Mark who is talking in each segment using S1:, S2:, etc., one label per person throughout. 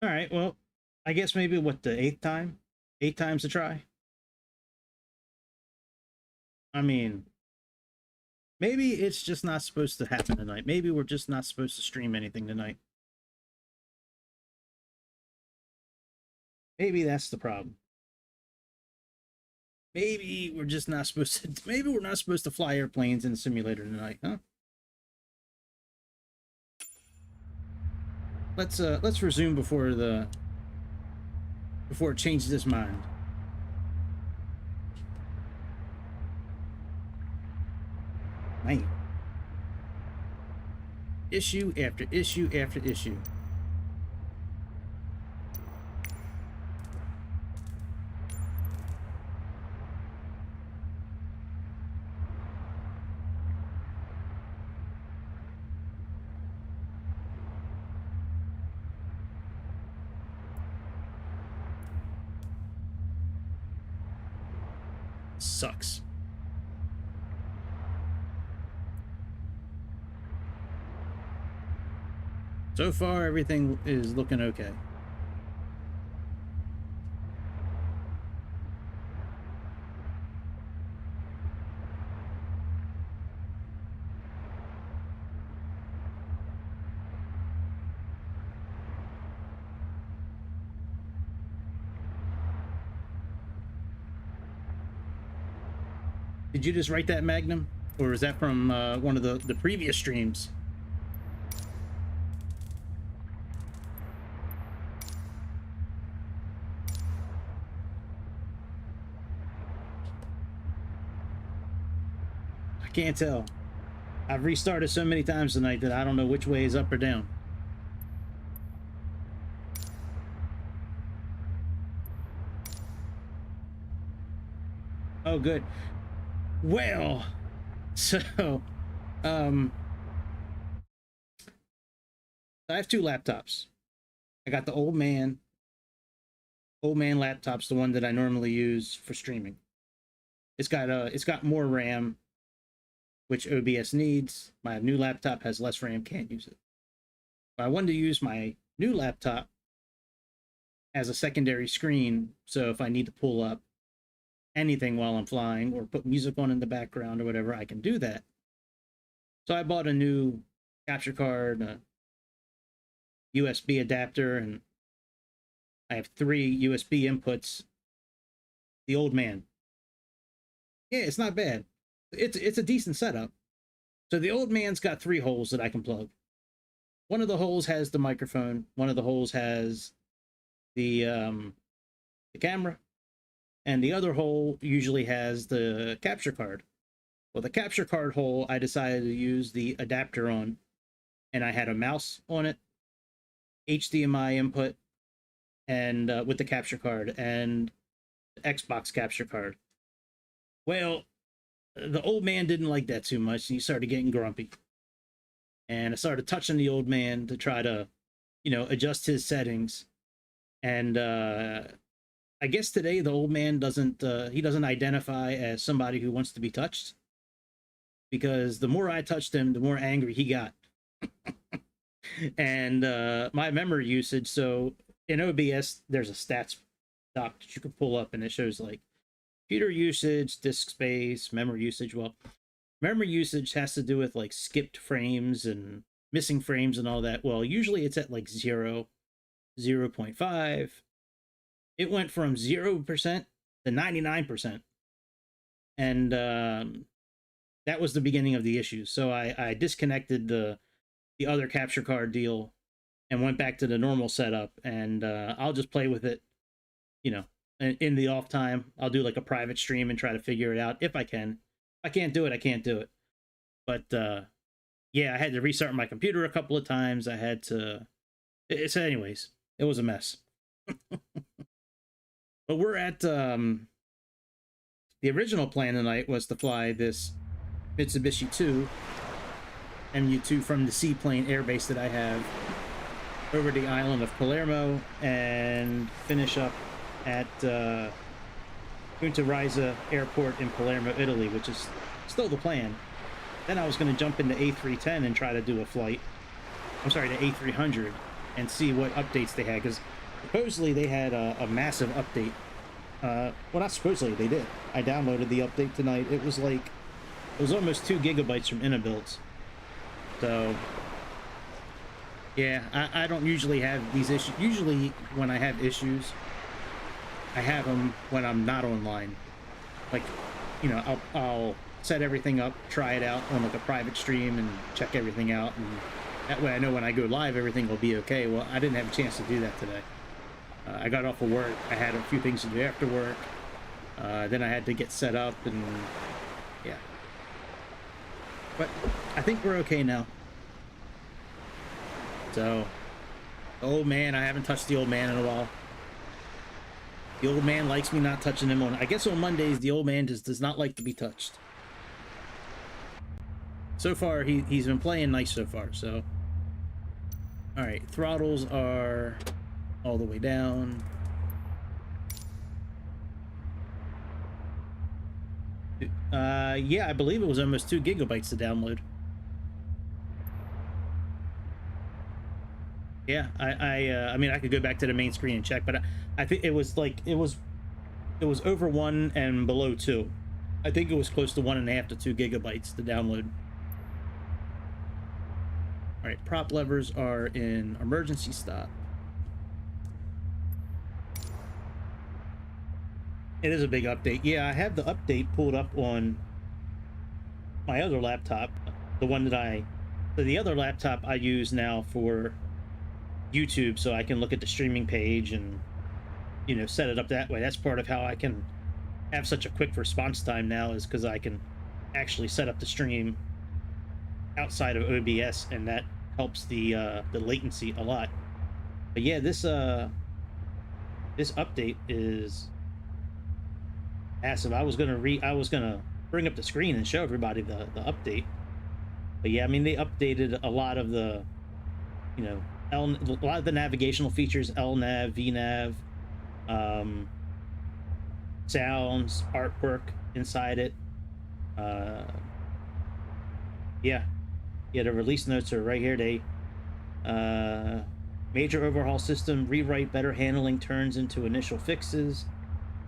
S1: All right, well, I guess maybe what, the eighth time? 8 times to try? I mean, maybe it's just not supposed to happen tonight. Maybe we're just not supposed to stream anything tonight. Maybe that's the problem. Maybe we're just not supposed to, maybe we're not supposed to fly airplanes in the simulator tonight, huh? Let's resume before it changes its mind. Man. Issue after issue after issue. Sucks. So far, everything is looking okay. Did you just write that, Magnum? Or is that from one of the previous streams? I can't tell. I've restarted so many times tonight that I don't know which way is up or down. Oh, good. Well, so, I have 2 laptops. I got the old man laptop's the one that I normally use for streaming. It's got more RAM, which OBS needs. My new laptop has less RAM, can't use it. But I wanted to use my new laptop as a secondary screen, so if I need to pull up anything while I'm flying or put music on in the background or whatever, I can do that. So I bought a new capture card, a USB adapter, and I have 3 USB inputs. The old man. Yeah, it's not bad. It's a decent setup. So the old man's got 3 holes that I can plug. One of the holes has the microphone. One of the holes has the camera. And the other hole usually has the capture card. Well, the capture card hole, I decided to use the adapter on, and I had a mouse on it, HDMI input, and with the capture card, and the Xbox capture card. Well, the old man didn't like that too much, and he started getting grumpy. And I started touching the old man to try to, you know, adjust his settings. And I guess today the old man doesn't identify as somebody who wants to be touched, because the more I touched him, the more angry he got. And my memory usage, so in OBS there's a stats doc that you can pull up, and it shows like computer usage, disk space, memory usage. Well, memory usage has to do with like skipped frames and missing frames and all that. Well, usually it's at like 0, 0.5. It went from 0% to 99%. And that was the beginning of the issue. So I disconnected the other capture card deal and went back to the normal setup. And I'll just play with it, you know, in the off time. I'll do like a private stream and try to figure it out if I can. If I can't do it, I can't do it. But yeah, I had to restart my computer a couple of times. I had to... So anyways, it was a mess. But we're at, the original plan tonight was to fly this Mitsubishi MU-2 from the seaplane airbase that I have over the island of Palermo and finish up at Punta Risa Airport in Palermo, Italy, which is still the plan. Then I was going to jump into A310 and try to do a flight. I'm sorry, the A300, and see what updates they had, because supposedly they had a massive update. Well, not supposedly, they did. I downloaded the update tonight. It was almost 2 gigabytes from Inibuilds. So yeah, I don't usually have these issues. Usually when I have issues, I have them when I'm not online. Like, you know, I'll set everything up, try it out on like a private stream and check everything out, and that way I know when I go live everything will be okay. Well, I didn't have a chance to do that today. I got off of work, I had a few things to do after work, then I had to get set up, and yeah. But I think we're okay now. So, the old man, I haven't touched the old man in a while. The old man likes me not touching him I guess on Mondays, the old man just does not like to be touched. So far, he's been playing nice so far, so. Alright, throttles are all the way down. Yeah, I believe it was almost 2 gigabytes to download. Yeah, I mean, I could go back to the main screen and check, but I think it was like, it was over 1 and below 2. I think it was close to 1.5 to 2 gigabytes to download. All right, prop levers are in emergency stop. It is a big update. Yeah, I have the update pulled up on my other laptop, the one that so the other laptop I use now for YouTube, so I can look at the streaming page and, you know, set it up that way. That's part of how I can have such a quick response time now, is because I can actually set up the stream outside of OBS, and that helps the latency a lot. But yeah, this update is massive. I was gonna bring up the screen and show everybody the update. But yeah, I mean, they updated a lot of the, you know, a lot of the navigational features, LNav, VNav, sounds, artwork inside it. Yeah, the release notes are right here. They major overhaul system, rewrite better handling turns into initial fixes,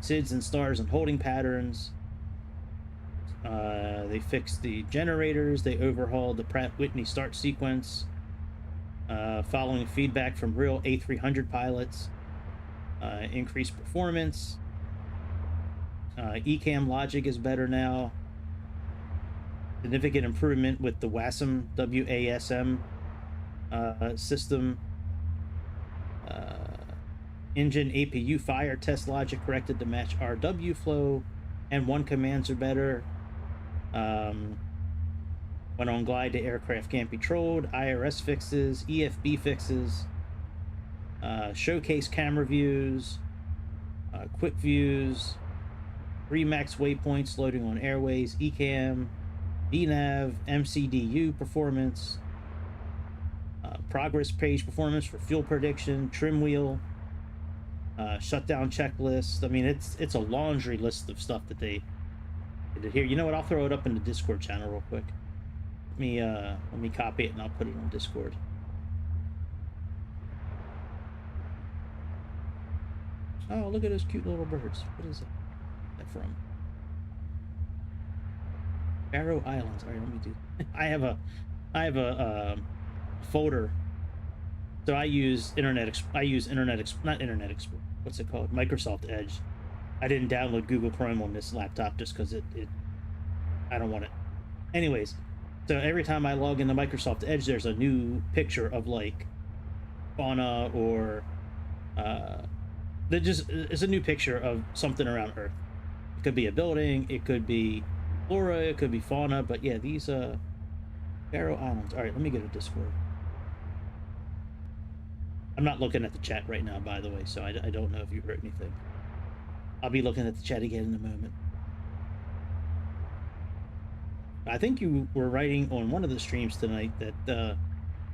S1: SIDs and stars and holding patterns. They fixed the generators. They overhauled the Pratt Whitney start sequence, following feedback from real A300 pilots. Increased performance. ECAM logic is better now. Significant improvement with the WASM, WASM system. Engine APU fire test logic corrected to match RW flow, and one commands are better. When on glide, the aircraft can't be controlled. IRS fixes, EFB fixes, showcase camera views, quick views, Remax waypoints loading on airways, ECAM, VNav, MCDU performance, progress page performance for fuel prediction, trim wheel, shutdown checklist. I mean, it's a laundry list of stuff that they did here. You know what? I'll throw it up in the Discord channel real quick. Let me copy it and I'll put it on Discord. Oh, look at those cute little birds. What is that from? Faroe Islands. All right, let me do. I have a folder. So I use Internet Explorer. What's it called? Microsoft Edge. I didn't download Google Chrome on this laptop just because I don't want it. Anyways, so every time I log into Microsoft Edge, there's a new picture of like fauna or it's a new picture of something around Earth. It could be a building, it could be flora, it could be fauna, but yeah, these Faroe Islands. All right, let me go to Discord. I'm not looking at the chat right now, by the way, so I don't know if you heard anything. I'll be looking at the chat again in a moment. I think you were writing on one of the streams tonight that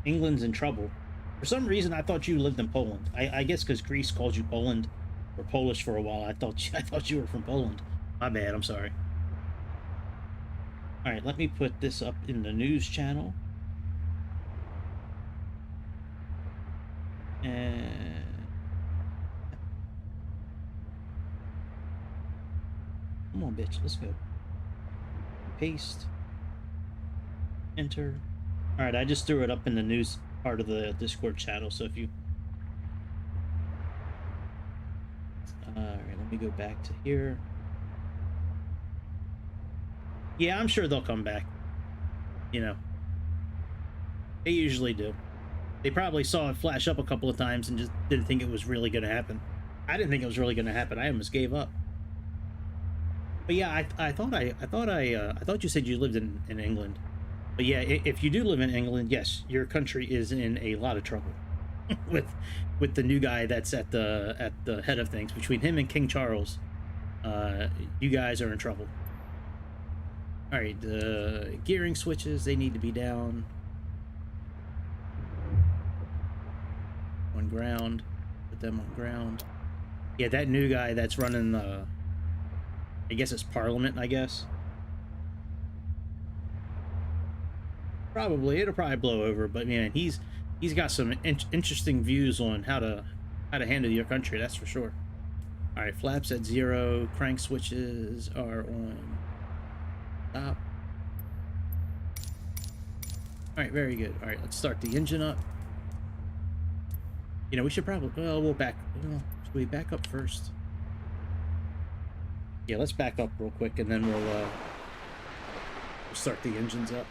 S1: England's in trouble. For some reason, I thought you lived in Poland. I guess because Greece called you Poland or Polish for a while. I thought you were from Poland. My bad. I'm sorry. All right, let me put this up in the news channel. Come on, bitch. Let's go. Paste. Enter. All right, I just threw it up in the news part of the Discord channel, so if you... All right, let me go back to here. Yeah, I'm sure they'll come back. You know. They usually do. They probably saw it flash up a couple of times and just didn't think it was really going to happen. I didn't think it was really going to happen. I almost gave up. But yeah, I thought you said you lived in England. But yeah, if you do live in England, yes, your country is in a lot of trouble with the new guy that's at the head of things. Between him and King Charles, you guys are in trouble. All right, the gearing switches, they need to be down. On ground. Put them on ground. Yeah, that new guy that's running the... I guess it's Parliament, I guess. Probably. It'll probably blow over, but man, he's got some interesting views on how to handle your country, that's for sure. All right, flaps at 0. Crank switches are on top. All right, very good. All right, let's start the engine up. You know, we should probably... Well, we'll back... Well, should we back up first? Yeah, let's back up real quick, and then we'll start the engines up.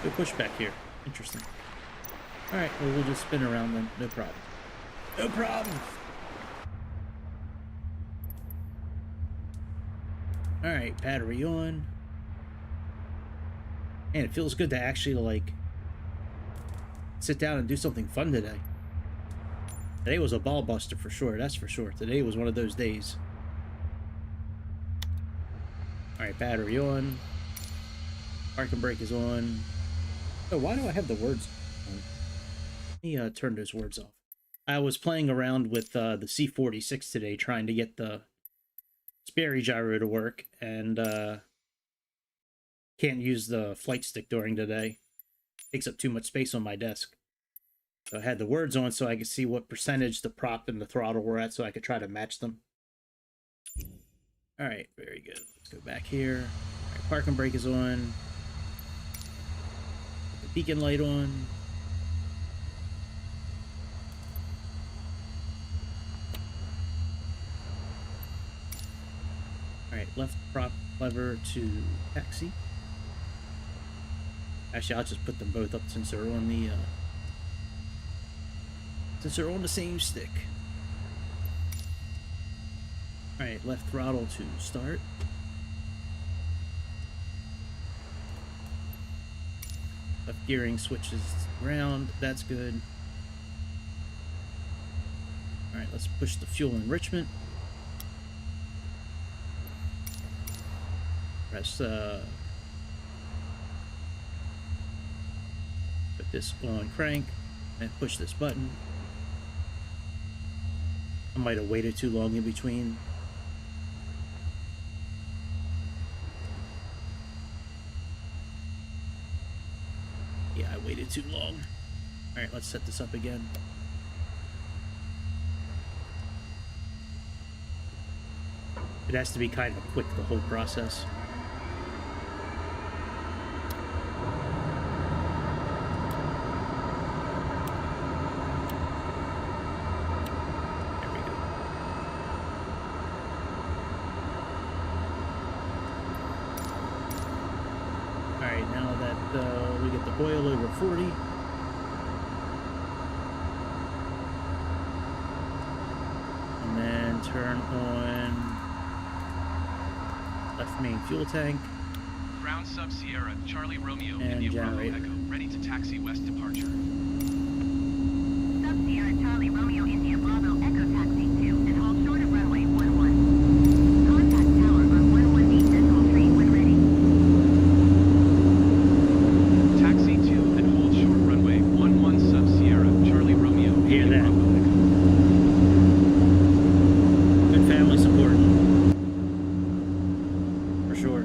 S1: Good pushback here. Interesting. Alright, well, we'll just spin around then. No problem. No problem! Alright, battery on. Man, it feels good to actually, like, sit down and do something fun today. Today was a ball buster for sure, that's for sure. Today was one of those days. Alright, battery on. Parking brake is on. Oh, why do I have the words on? Let me turn those words off. I was playing around with the C46 today, trying to get the Sperry gyro to work, and can't use the flight stick during the day. Takes up too much space on my desk. So I had the words on so I could see what percentage the prop and the throttle were at so I could try to match them. Alright, very good. Let's go back here. Alright, parking brake is on. Put the beacon light on. Alright, left prop lever to taxi. Actually, I'll just put them both up since they're on the same stick. Alright, left throttle to start. Left gearing switches round. That's good. Alright, let's push the fuel enrichment. Press put this on crank and push this button. I might have waited too long in between. Yeah, I waited too long. Alright, let's set this up again. It has to be kind of quick, the whole process. Oil over 40. And then turn on left main fuel tank.
S2: Ground sub Sierra, Charlie Romeo,
S1: and
S2: India Bravo
S1: generator.
S2: Echo, ready to taxi west departure.
S3: Sub Sierra, Charlie Romeo, India Bravo Echo taxi 2 and hold short of runway 11. Contact tower on 118 Central Street when ready.
S1: Hear that? Good family support. For sure.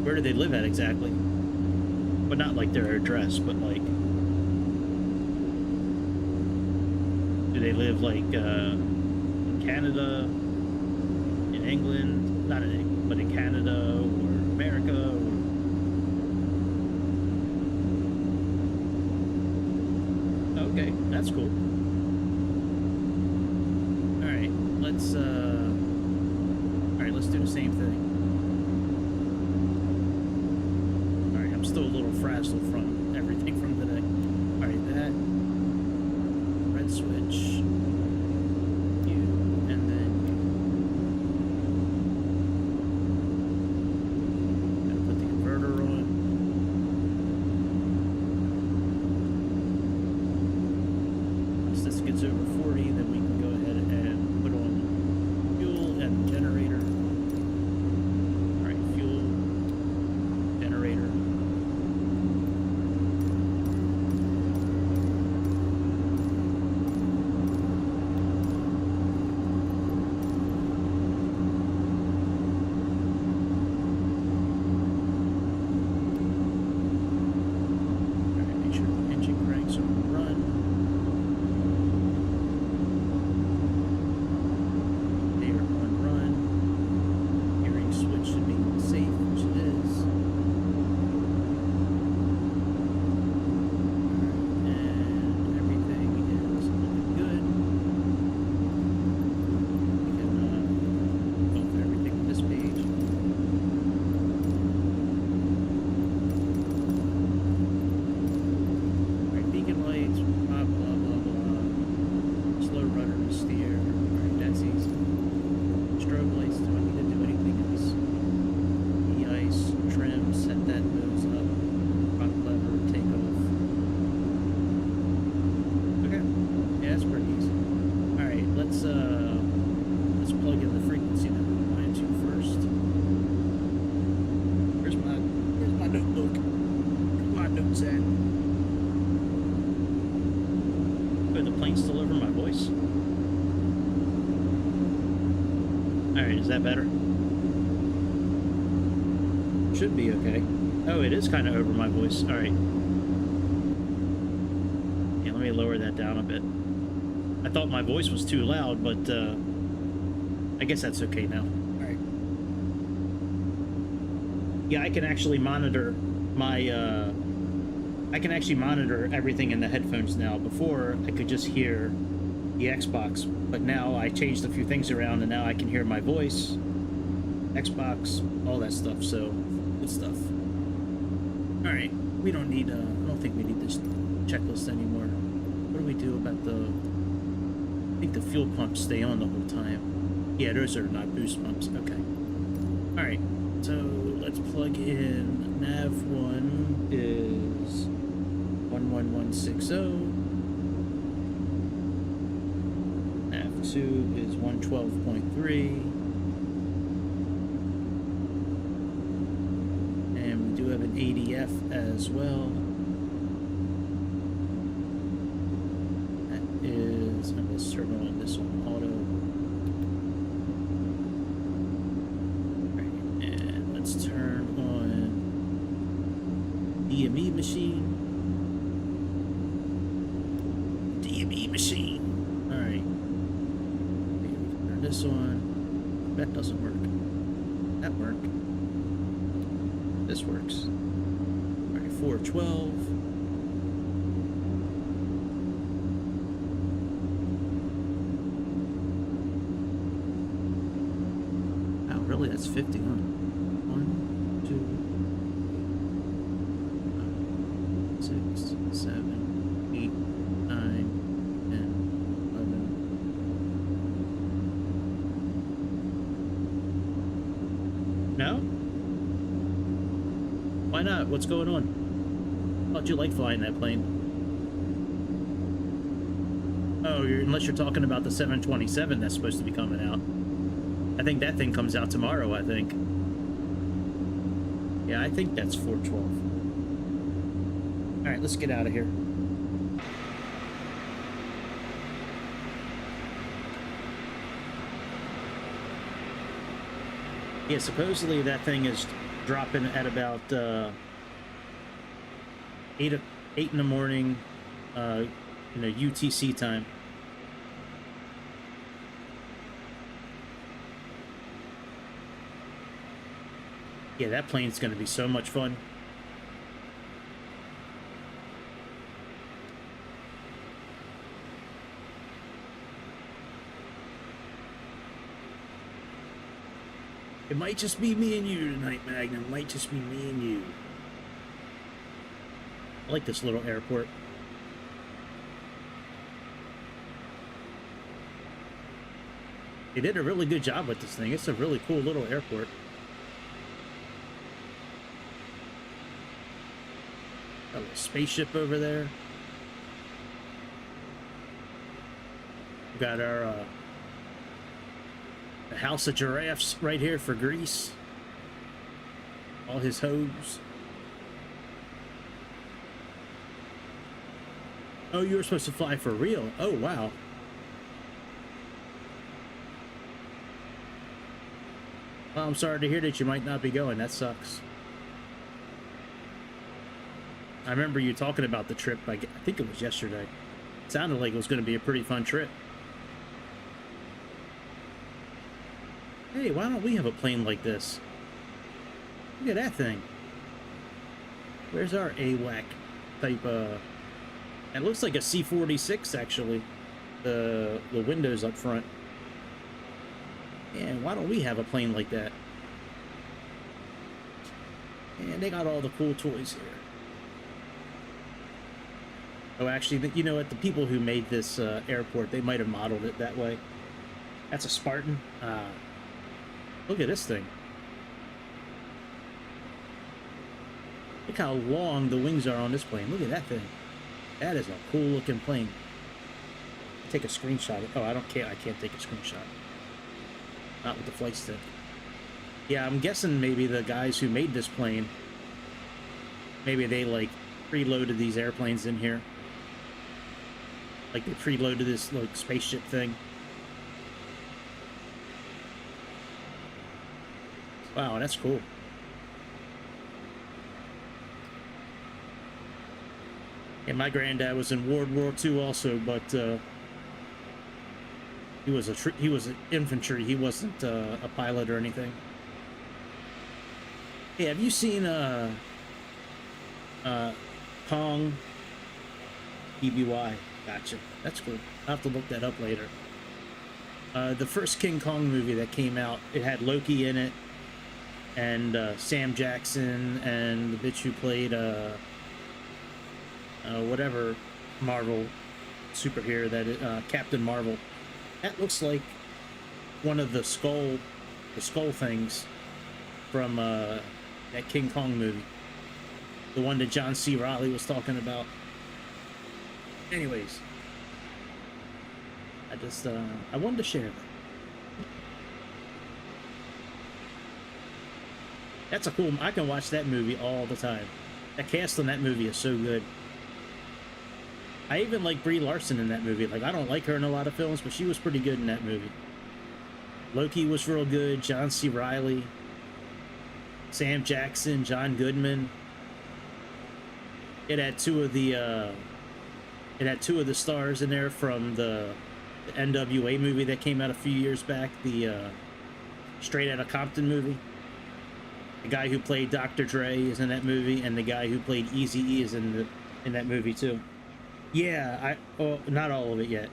S1: Where do they live at exactly? But not like their address, but like, do they live like in Canada, in England, not in England, but in Canada or America? Or... Okay, that's cool. All right, let's do the same thing. Still a little frazzled from everything from today. All right, that red switch, you, and then you. Gotta put the inverter on. Once this gets over 40, then we can go ahead and put on fuel and generator. All right, fuel, generator. Is that better? Should be okay. Oh, it is kind of over my voice. All right. Yeah, let me lower that down a bit. I thought my voice was too loud, but I guess that's okay now. All right. Yeah, I can actually monitor my I can actually monitor everything in the headphones now. Before, I could just hear the Xbox, but now I changed a few things around and now I can hear my voice, Xbox, all that stuff, so good stuff. All right, we don't need, I don't think we need this checklist anymore. What do we do about I think the fuel pumps stay on the whole time. Yeah, those are not boost pumps, okay. All right, so let's plug in nav1 is 11160. 2 is 112.3, and we do have an ADF as well. That is, let's turn on this one, auto. Right, and let's turn on DME machine. DME machine. All right. This one, that doesn't work. That worked. This works. All right, 412. Oh, really? That's 50, huh? 1, 2, 6, 7, 8, 9, 10, 11. No? Why not? What's going on? Thought you liked flying that plane. Oh, unless you're talking about the 727 that's supposed to be coming out. I think that thing comes out tomorrow, I think. Yeah, I think that's 412. Alright, let's get out of here. Yeah, supposedly that thing is dropping at about 8 in the morning, UTC time. Yeah, that plane's going to be so much fun. It might just be me and you tonight, Magnum. Might just be me and you. I like this little airport. They did a really good job with this thing. It's a really cool little airport. Got a little spaceship over there. We got our the House of Giraffes right here for Greece. All his hose. Oh, you were supposed to fly for real. Oh, wow. Well, I'm sorry to hear that you might not be going. That sucks. I remember you talking about the trip, I think it was yesterday. It sounded like it was going to be a pretty fun trip. Hey, why don't we have a plane like this? Look at that thing. Where's our AWAC type, it looks like a C-46, actually. The windows up front. Yeah, why don't we have a plane like that? And they got all the cool toys here. Oh, actually, you know what? The people who made this airport, they might have modeled it that way. That's a Spartan. Look at this thing. Look how long the wings are on this plane. Look at that thing. That is a cool looking plane. Take a screenshot. Oh, I can't take a screenshot. Not with the flight stick. Yeah, I'm guessing maybe the guys who made this plane, maybe they like preloaded these airplanes in here. Like they preloaded this like spaceship thing. Wow, that's cool. Yeah, my granddad was in World War II also, but he was an infantry. He wasn't a pilot or anything. Hey, have you seen Kong? EBY. Gotcha. That's cool. I'll have to look that up later. The first King Kong movie that came out, it had Loki in it, and Sam Jackson, and the bitch who played whatever Marvel superhero that is, Captain Marvel. That looks like one of the skull things from that King Kong movie, the one that John C. Reilly was talking about. Anyways, I wanted to share that. That's a cool. I can watch that movie all the time. That cast on that movie is so good. I even like Brie Larson in that movie. Like, I don't like her in a lot of films, but she was pretty good in that movie. Loki was real good. John C. Reilly, Sam Jackson, John Goodman. It had two of the stars in there from the NWA movie that came out a few years back. The Straight Outta Compton movie. The guy who played Dr. Dre is in that movie, and the guy who played Eazy-E is in that movie too. Yeah, not all of it yet.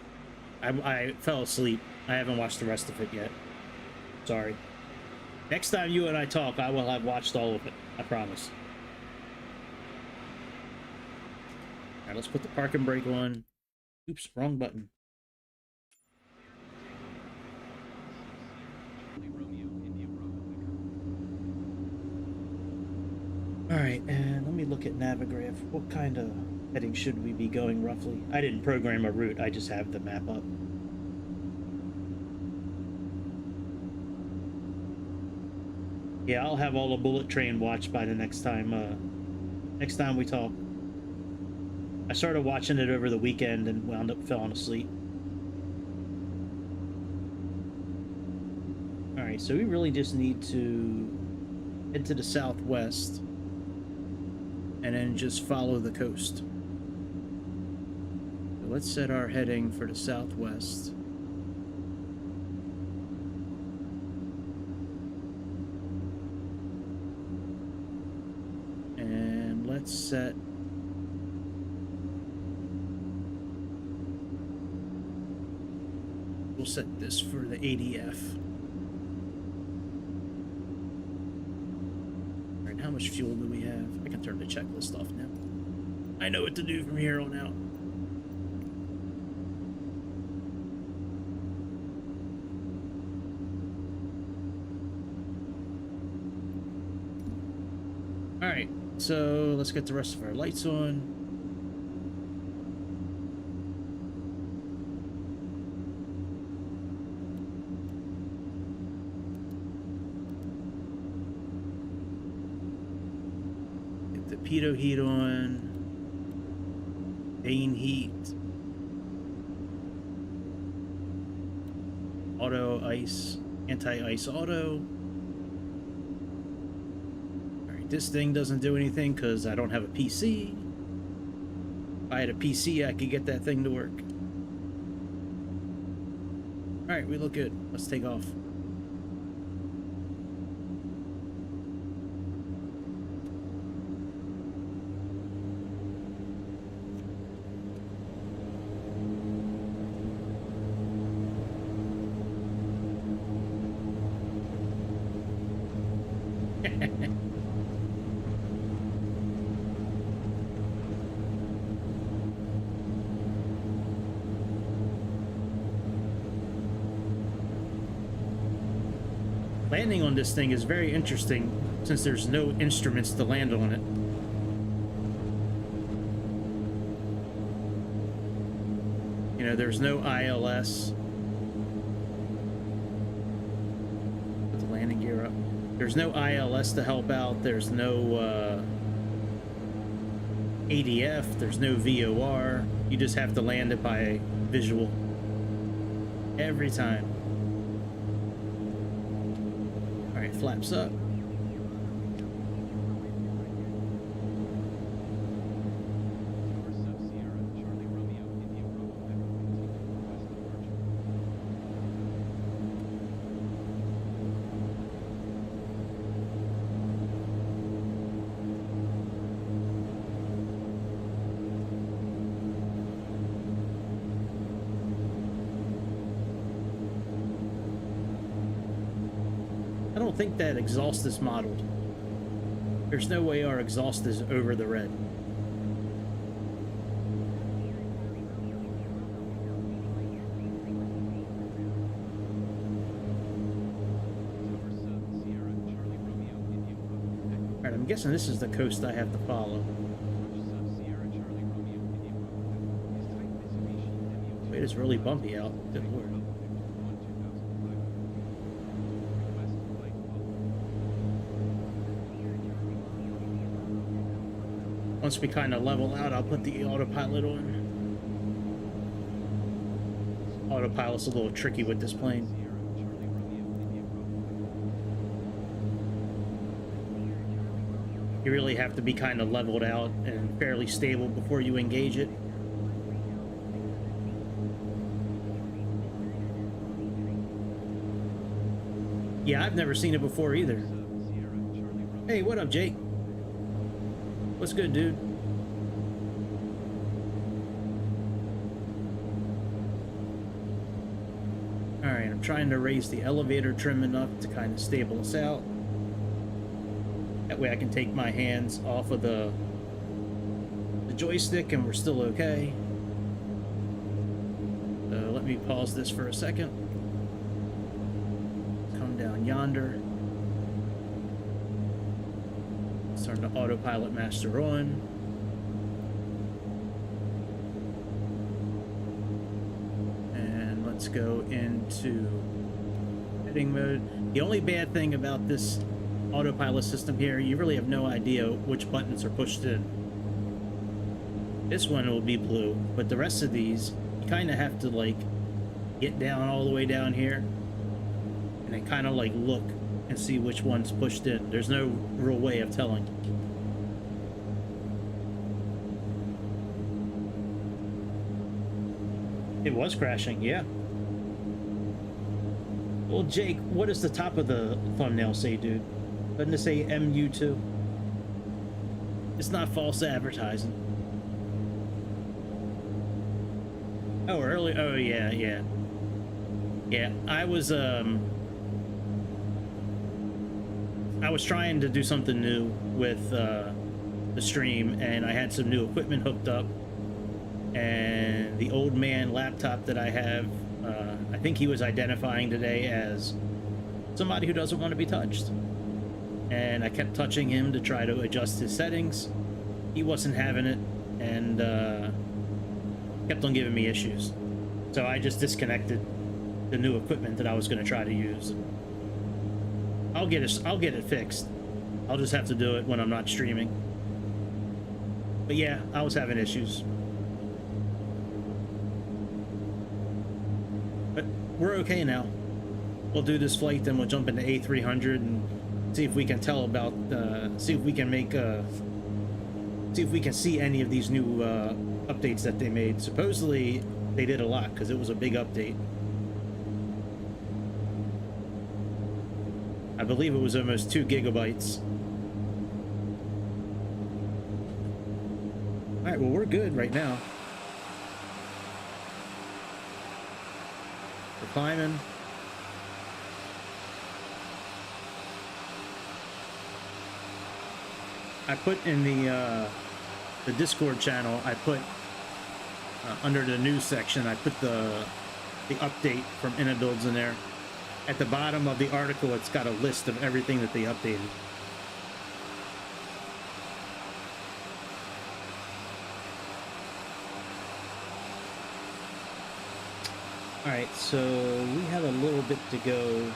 S1: I fell asleep. I haven't watched the rest of it yet. Sorry. Next time you and I talk, I will have watched all of it. I promise. Alright, let's put the parking brake on. Oops, wrong button. Alright, and let me look at Navigraph. What kind of heading should we be going roughly? I didn't program a route, I just have the map up. Yeah, I'll have all the bullet train watched by the next time we talk. I started watching it over the weekend and wound up falling asleep. Alright, Alright, so we really just need to head to the southwest and then just follow the coast. So let's set our heading for the southwest. And let's set we'll set this for the ADF. Alright, how much fuel do we have? I can turn the checklist off now. I know what to do from here on out. Alright, so let's get the rest of our lights on. Pitot heat on, vane heat, auto ice, anti-ice auto. Alright, this thing doesn't do anything because I don't have a PC. If I had a PC, I could get that thing to work. Alright, we look good. Let's take off. Landing on this thing is very interesting since there's no instruments to land on it. You know, there's no ILS. Put the landing gear up. There's no ILS to help out. There's no ADF. There's no VOR. You just have to land it by visual every time. Alright, flaps up. I don't think that exhaust is modeled. There's no way our exhaust is over the red. Alright, I'm guessing this is the coast I have to follow. It is really bumpy out. Good lord. Once we kind of level out, I'll put the autopilot on. Autopilot's a little tricky with this plane. You really have to be kind of leveled out and fairly stable before you engage it. Yeah, I've never seen it before either. Hey, what up, Jake? What's good, dude? Alright, I'm trying to raise the elevator trim enough to kind of stable us out. That way I can take my hands off of the joystick and we're still okay. So let me pause this for a second. Come down yonder. Turn the autopilot master on. And let's go into heading mode. The only bad thing about this autopilot system here, you really have no idea which buttons are pushed in. This one will be blue, but the rest of these, you kind of have to like get down all the way down here. And and then kind of like look and see which one's pushed in. There's no real way of telling. It was crashing, yeah. Well, Jake, what does the top of the thumbnail say, dude? Doesn't it say MU-2? It's not false advertising. Oh, early. Oh, yeah, yeah. Yeah, I was trying to do something new with the stream, and I had some new equipment hooked up, and the old man laptop that I have, I think he was identifying today as somebody who doesn't want to be touched. And I kept touching him to try to adjust his settings. He wasn't having it, and kept on giving me issues. So I just disconnected the new equipment that I was going to try to use. I'll get it fixed. I'll just have to do it when I'm not streaming. But yeah, I was having issues. But we're okay now. We'll do this flight, then we'll jump into A300 and see if we can tell about, see if we can make, see if we can see any of these new updates that they made. Supposedly they did a lot because it was a big update. I believe it was almost 2 gigabytes. All right, well, we're good right now. We're climbing. I put in the Discord channel, I put under the news section, I put the update from Inibuilds in there. At the bottom of the article, it's got a list of everything that they updated. Alright, so we have a little bit to go.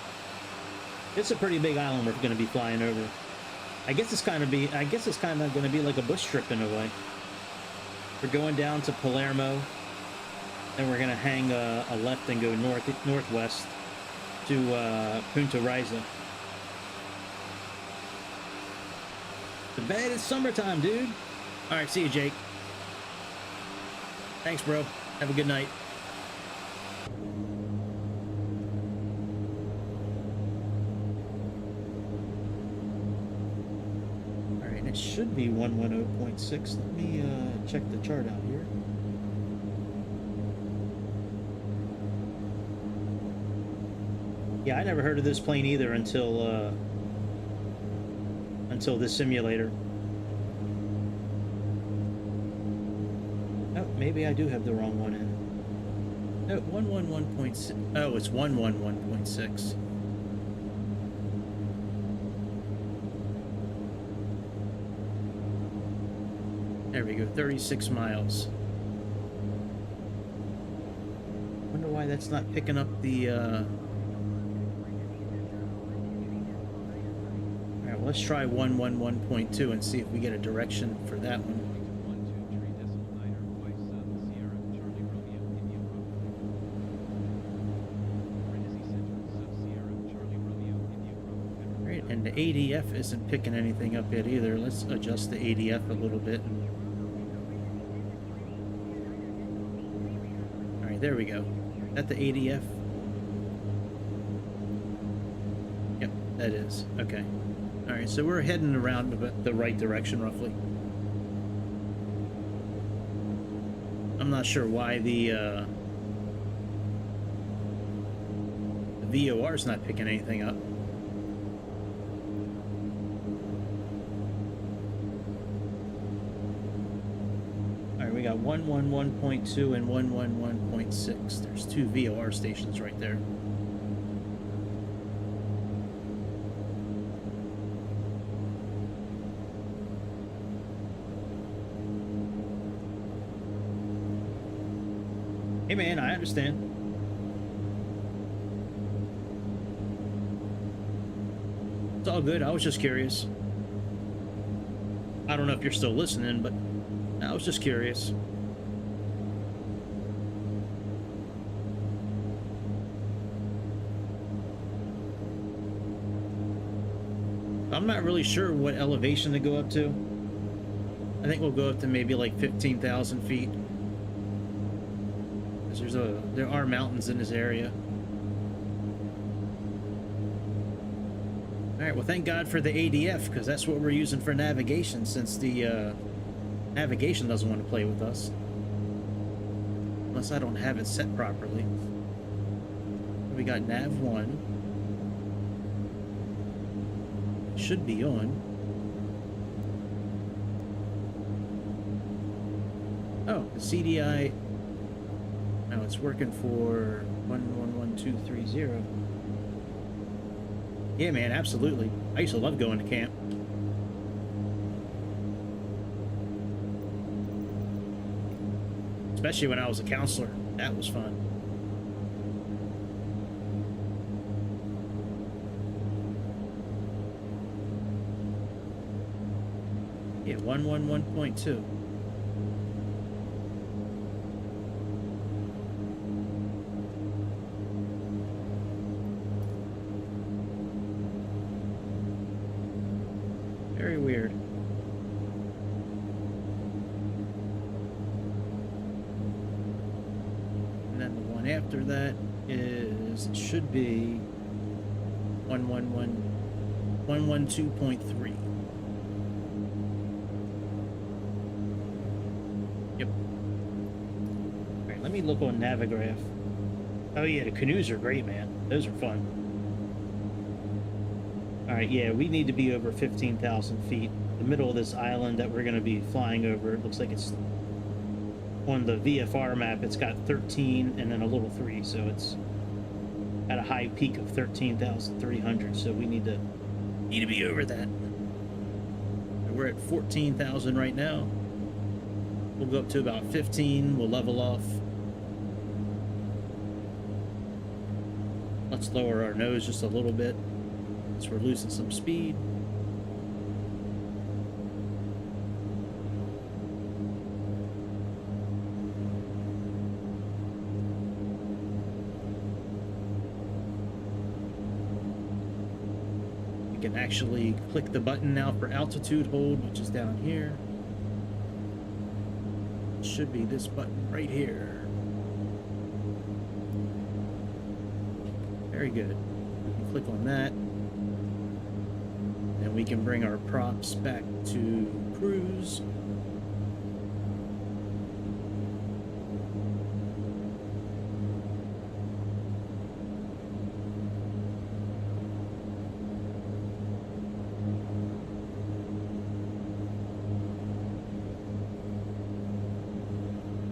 S1: It's a pretty big island we're going to be flying over. I guess it's kind of going to be like a bush trip in a way. We're going down to Palermo, then we're going to hang a left and go northwest to Punta Risa. The bed is summertime, dude. All right, see you, Jake. Thanks, bro. Have a good night. All right, it should be 110.6. Let me check the chart out here. Yeah, I never heard of this plane either until this simulator. Oh, maybe I do have the wrong one in. No, 111.6. Oh, it's 111.6. There we go, 36 miles. Wonder why that's not picking up the let's try 111.2 and see if we get a direction for that one. Right, and the ADF isn't picking anything up yet either. Let's adjust the ADF a little bit. All right, there we go. Is that the ADF? Yep, that is. Okay. All right, so we're heading around the right direction, roughly. I'm not sure why the VOR is not picking anything up. All right, we got 111.2 and 111.6. There's 2 VOR stations right there. Hey man, I understand. It's all good. I was just curious. I don't know if you're still listening, but I was just curious. I'm not really sure what elevation to go up to. I think we'll go up to maybe like 15,000 feet. Because there are mountains in this area. All right, well, thank God for the ADF, because that's what we're using for navigation, since the navigation doesn't want to play with us. Unless I don't have it set properly. We got nav 1. Should be on. Oh, the CDI. No, it's working for 111230. Yeah, man, absolutely. I used to love going to camp. Especially when I was a counselor. That was fun. Yeah, 111.2. Very weird. And then the one after that is, it should be 112.3. Yep. All right, let me look on Navigraph. Oh yeah, the canoes are great, man. Those are fun. All right, yeah, we need to be over 15,000 feet. The middle of this island that we're going to be flying over, it looks like it's on the VFR map. It's got 13 and then a little 3, so it's at a high peak of 13,300. So we need to be over that. We're at 14,000 right now. We'll go up to about 15. We'll level off. Let's lower our nose just a little bit. So we're losing some speed. We can actually click the button now for altitude hold, which is down here. It should be this button right here. Very good. Click on that. And we can bring our props back to cruise.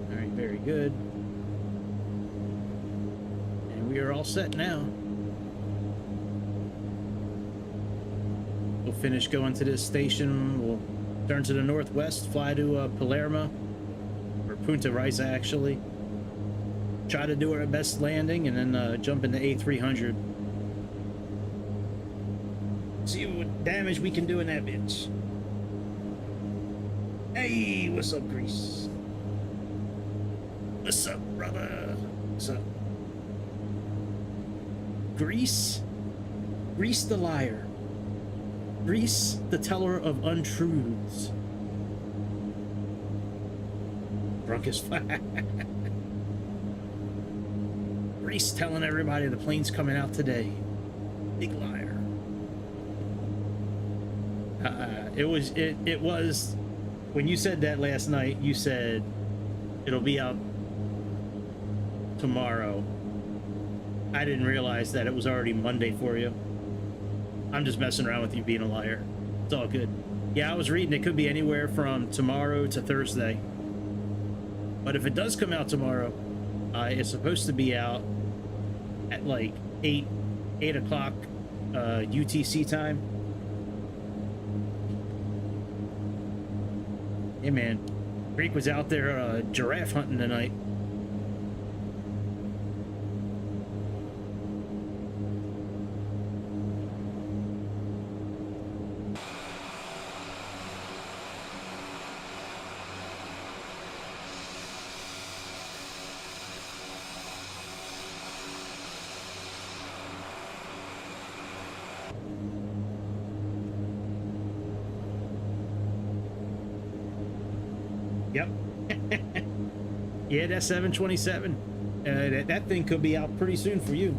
S1: All right, very good. And we are all set now. We'll finish going to this station. We'll turn to the northwest, fly to Palermo, or Punta Risa actually. Try to do our best landing, and then jump into A300. See what damage we can do in that bitch. Hey, what's up, Grease? What's up, brother? What's up? Grease? Grease the liar. Grease, the teller of untruths. Drunk as fuck. Grease telling everybody the plane's coming out today. Big liar. It was when you said that last night, you said it'll be out tomorrow. I didn't realize that it was already Monday for you. I'm just messing around with you being a liar. It's all good. Yeah, I was reading it could be anywhere from tomorrow to Thursday. But if it does come out tomorrow, it's supposed to be out at like 8 o'clock UTC time. Hey man, Greek was out there giraffe hunting tonight. Yep. Yeah, that 727. That thing could be out pretty soon for you.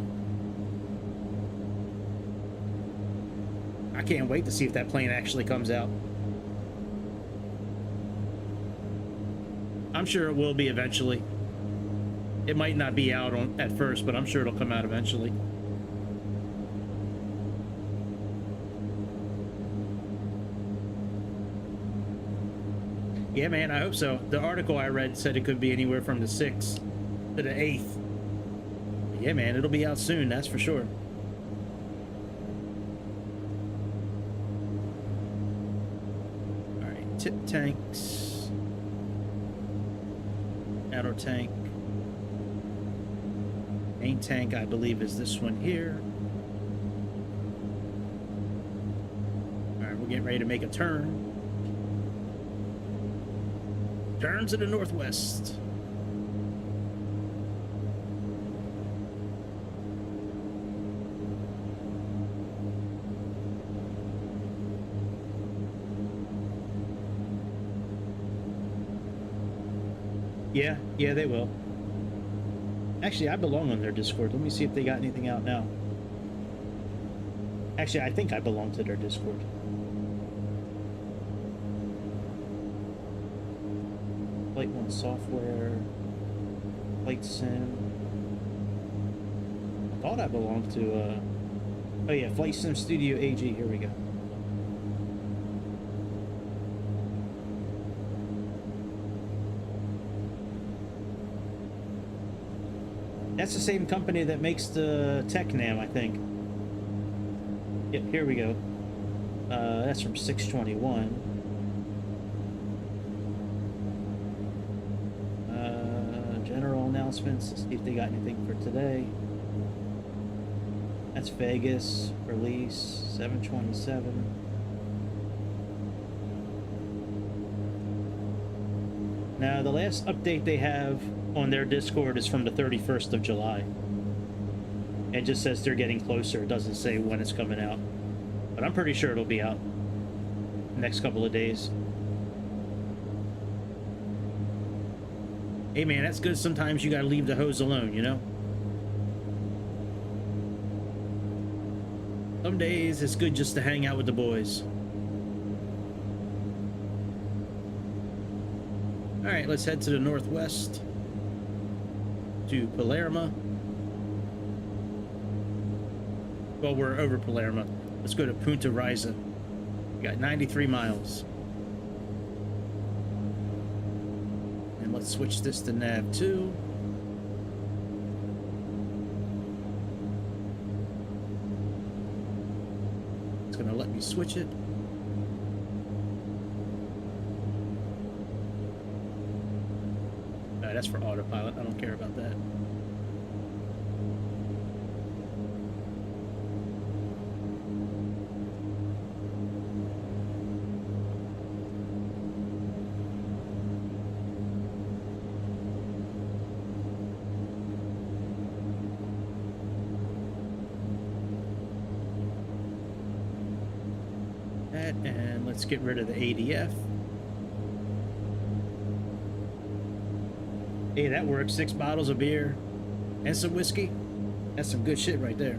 S1: I can't wait to see if that plane actually comes out. I'm sure it will be eventually. It might not be out at first, but I'm sure it'll come out eventually. Yeah, man, I hope so. The article I read said it could be anywhere from the 6th to the 8th. Yeah, man, it'll be out soon, that's for sure. All right, tip tanks. Outer tank. Main tank, I believe, is this one here. All right, we're getting ready to make a turn. Turn to the northwest. Yeah, they will. Actually, I belong on their Discord. Let me see if they got anything out now. Actually, I think I belong to their Discord. Flight 1 software. Flight sim. I thought I belonged to, oh yeah, Flight Sim Studio AG. Here we go. That's the same company that makes the TechNam, I think. Yep, here we go. That's from 621. General announcements. Let's see if they got anything for today. That's Vegas. Release 727. Now, the last update they have on their Discord is from the 31st of July. It just says they're getting closer. It doesn't say when it's coming out. But I'm pretty sure it'll be out the next couple of days. Hey man, that's good. Sometimes you gotta leave the hose alone, you know? Some days it's good just to hang out with the boys. Alright, let's head to the northwest. To Palermo. Well, we're over Palermo. Let's go to Punta Risa. We got 93 miles. And let's switch this to nav 2. It's gonna let me switch it. That's for autopilot. I don't care about that. And let's get rid of the ADF. Hey, that works. 6 bottles of beer and some whiskey. That's some good shit right there.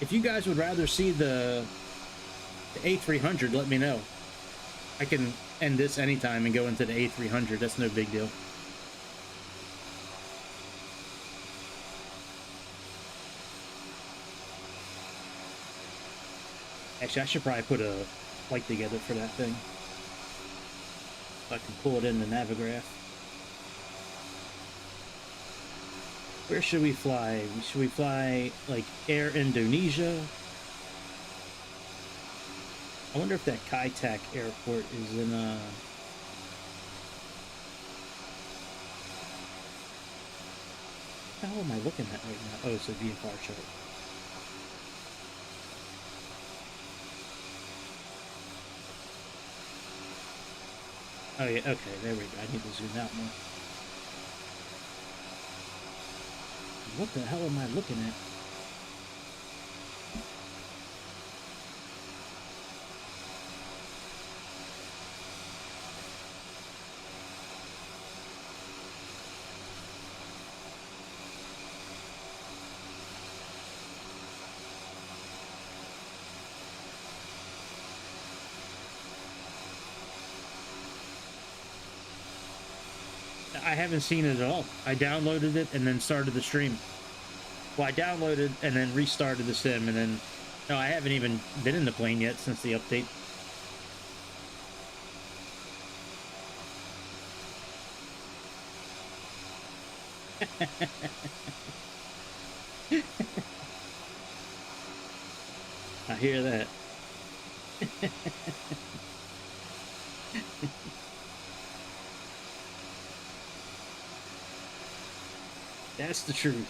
S1: If you guys would rather see the A300, let me know. I can end this anytime and go into the A300. That's no big deal. Actually, I should probably put a flight together for that thing. So I can pull it in the Navigraph. Where should we fly? Should we fly, like, Air Indonesia? I wonder if that Kai-Tak airport is in, what the hell am I looking at right now? Oh, it's a VFR chart. Oh yeah, okay, there we go. I need to zoom out more. What the hell am I looking at? I haven't seen it at all. I downloaded it and then started the stream. Well, I downloaded and then restarted the sim, and then... No, I haven't even been in the plane yet since the update. I hear that. That's the truth.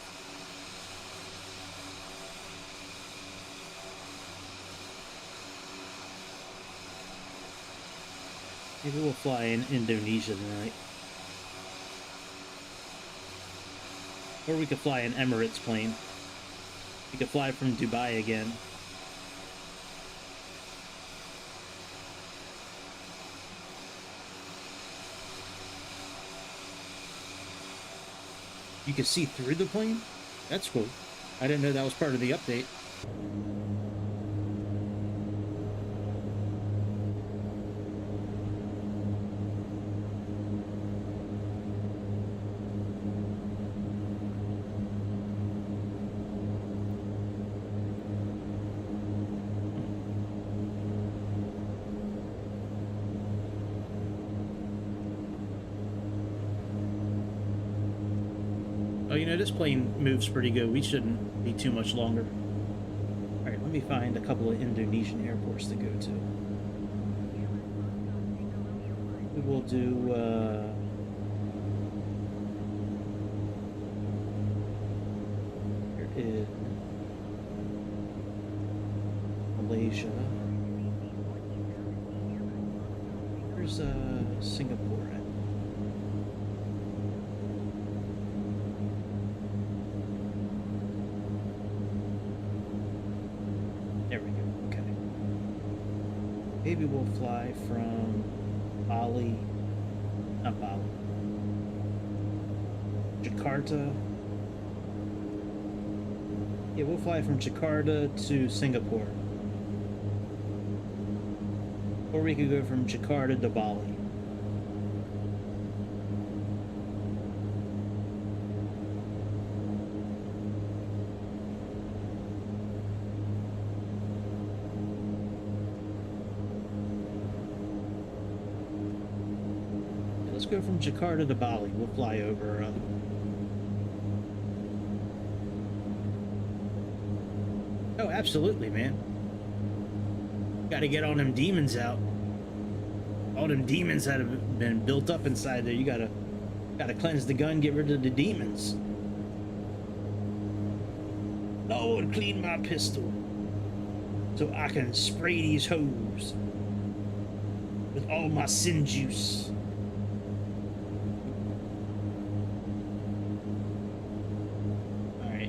S1: Maybe we'll fly in Indonesia tonight. Or we could fly an Emirates plane. We could fly from Dubai again. You can see through the plane? That's cool. I didn't know that was part of the update. Oh, you know, this plane moves pretty good. We shouldn't be too much longer. Alright, let me find a couple of Indonesian airports to go to. We will do, here is Malaysia. Where's, Singapore at? There we go, okay. Maybe we'll fly from Bali, not Bali, Jakarta. Yeah, we'll fly from Jakarta to Singapore. Or we could go from Jakarta to Bali. Let's go from Jakarta to Bali. We'll fly over. Oh, absolutely, man. Gotta get all them demons out. All them demons that have been built up inside there. You gotta cleanse the gun, get rid of the demons. Lord, clean my pistol so I can spray these hoes with all my sin juice.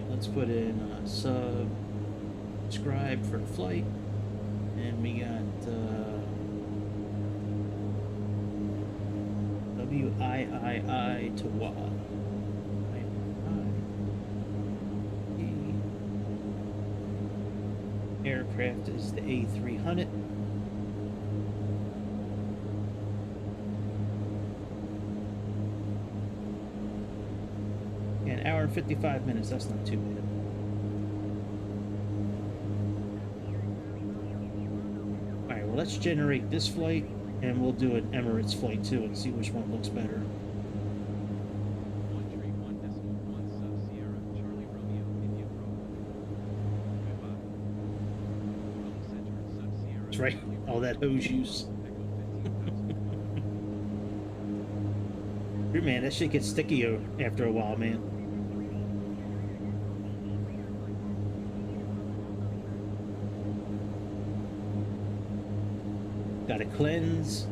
S1: Let's put in subscribe for the flight, and we got WIII to WA. Aircraft is the A300. An hour and 55 minutes, that's not too bad. Alright, well, let's generate this flight, and we'll do an Emirates flight too, and see which one looks better. That's right, all that hose use. Man, that shit gets sticky after a while, man. Gotta cleanse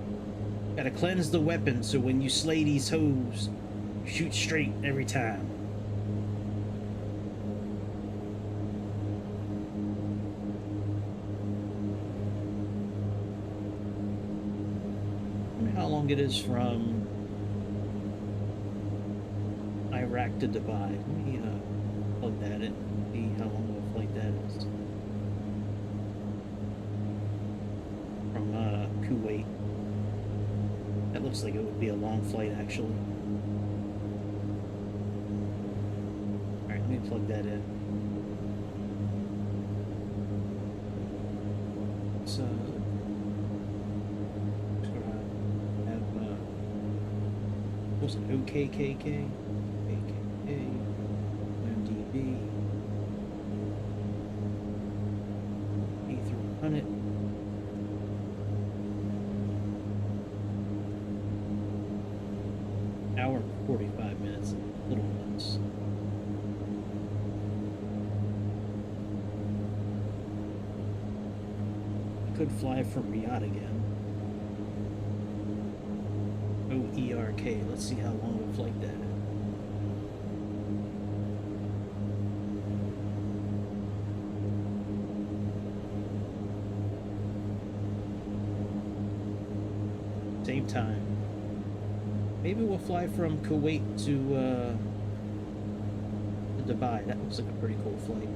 S1: the weapon so when you slay these hoes, shoot straight every time. how long it is from Iraq to Dubai. Let me plug that in. See how long of a flight that is. From Kuwait. That looks like it would be a long flight, actually. Alright, let me plug that in. So, have, what's it, OKKK? AKK, MDB, A300. Hour and 45 minutes, a little less. Could fly from Riyadh again. OERK. Let's see how long of a flight that is. Same time. Maybe we'll fly from Kuwait to Dubai. That looks like a pretty cool flight.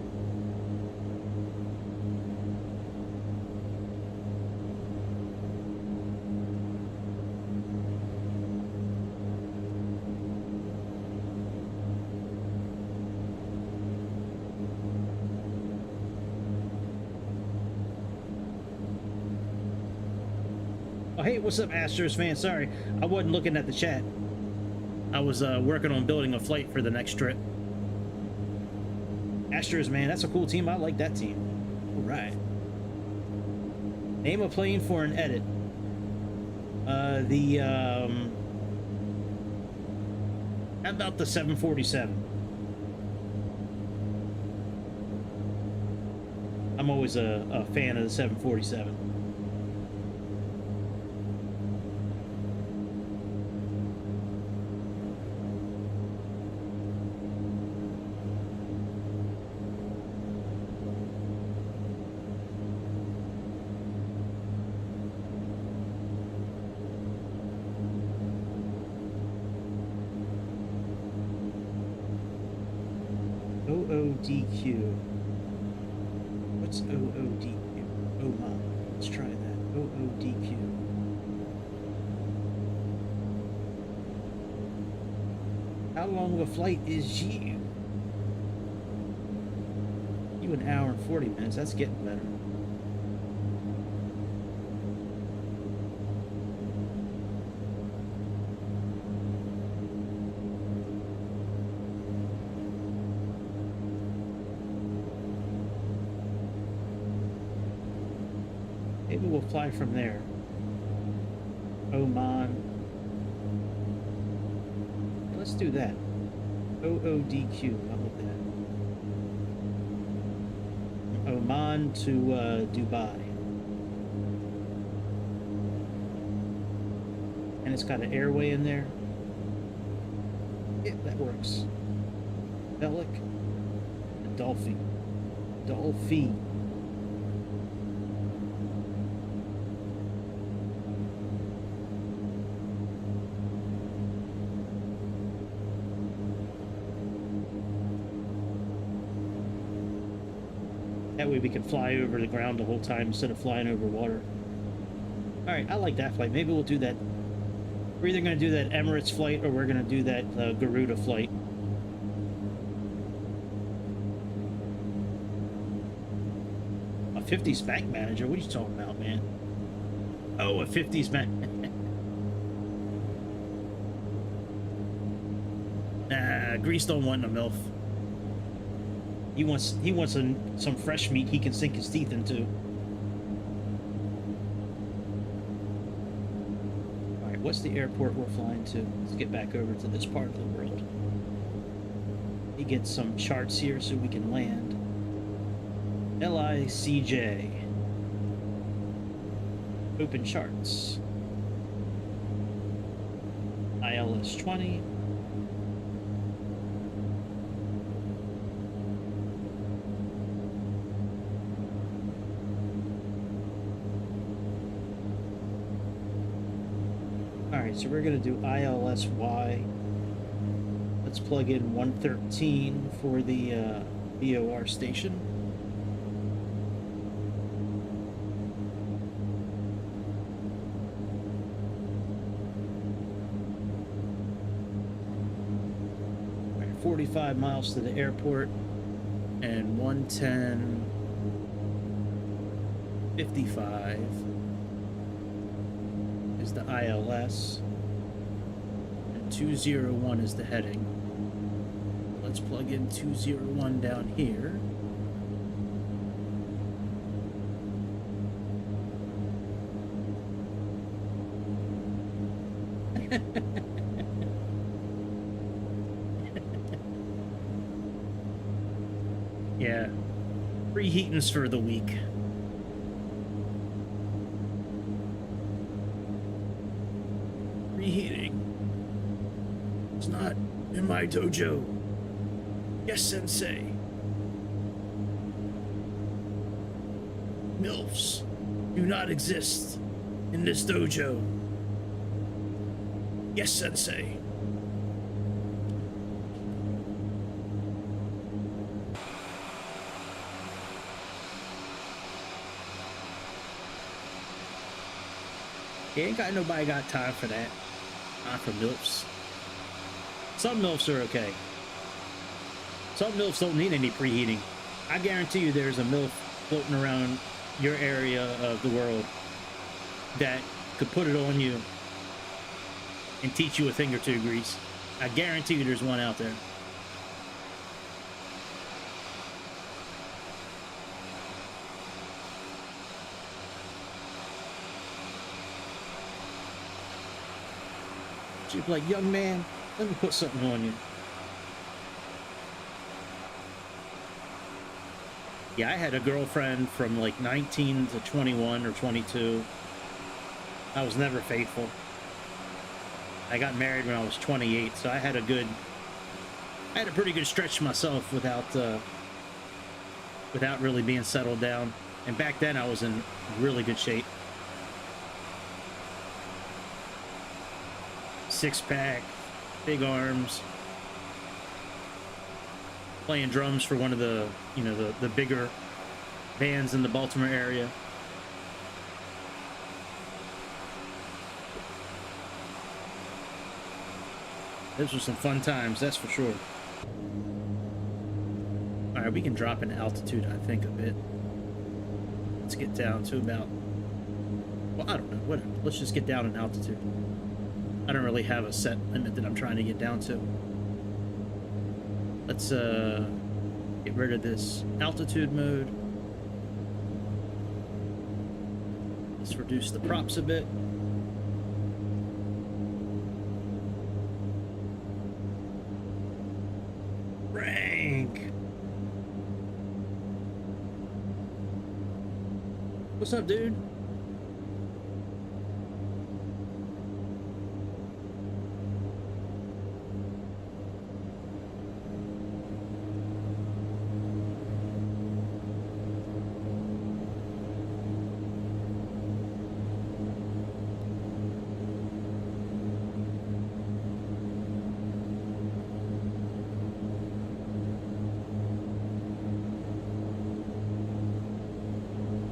S1: Oh, hey, what's up, Astros fan? Sorry, I wasn't looking at the chat. I was working on building a flight for the next trip. Astros, man, that's a cool team. I like that team. All right. Name a plane for an edit. How about the 747? I'm always a fan of the 747. OODQ. What's OODQ? Oh my. Let's try that. OODQ. How long of a flight is you? You an hour and 40 minutes. That's getting better. Maybe we'll fly from there. Oman. Let's do that. OODQ. How about that? Oman to Dubai. And it's got an airway in there. Yeah, that works. Bellic. Dolphin. Dolphin. That way we can fly over the ground the whole time instead of flying over water. Alright, I like that flight. Maybe we'll do that. We're either going to do that Emirates flight or we're going to do that Garuda flight. A 50s bank manager? What are you talking about, man? Oh, a 50s bank. Nah, Grease don't want a MILF. He wants some fresh meat he can sink his teeth into. All right, what's the airport we're flying to? Let's get back over to this part of the world. Let me get some charts here so we can land. LICJ. Open charts. ILS 20. Alright, so we're going to do ILSY. Let's plug in 113 for the BOR station. Alright, 45 miles to the airport and 110.55 is the ILS. 201 is the heading. Let's plug in 201 down here. Yeah, preheating's for the week. Preheating. It's not in my dojo. Yes, sensei. MILFs do not exist in this dojo. Yes, sensei. Ain't got nobody got time for that. Not for MILFs. Some MILFs are okay. Some MILFs don't need any preheating. I guarantee you there's a MILF floating around your area of the world that could put it on you and teach you a thing or two grease. I guarantee you there's one out there. She'd be like, young man, let me put something on you. Yeah, I had a girlfriend from like 19 to 21 or 22. I was never faithful. I got married when I was 28, so I had a pretty good stretch myself without really being settled down. And back then I was in really good shape. Six-pack, big arms, playing drums for one of the, the bigger bands in the Baltimore area. Those were some fun times, that's for sure. All right, we can drop in altitude, I think, a bit. Let's get down to about, well, I don't know, whatever. Let's just get down in altitude. I don't really have a set limit that I'm trying to get down to. Let's get rid of this altitude mode. Let's reduce the props a bit. Rank. What's up, dude?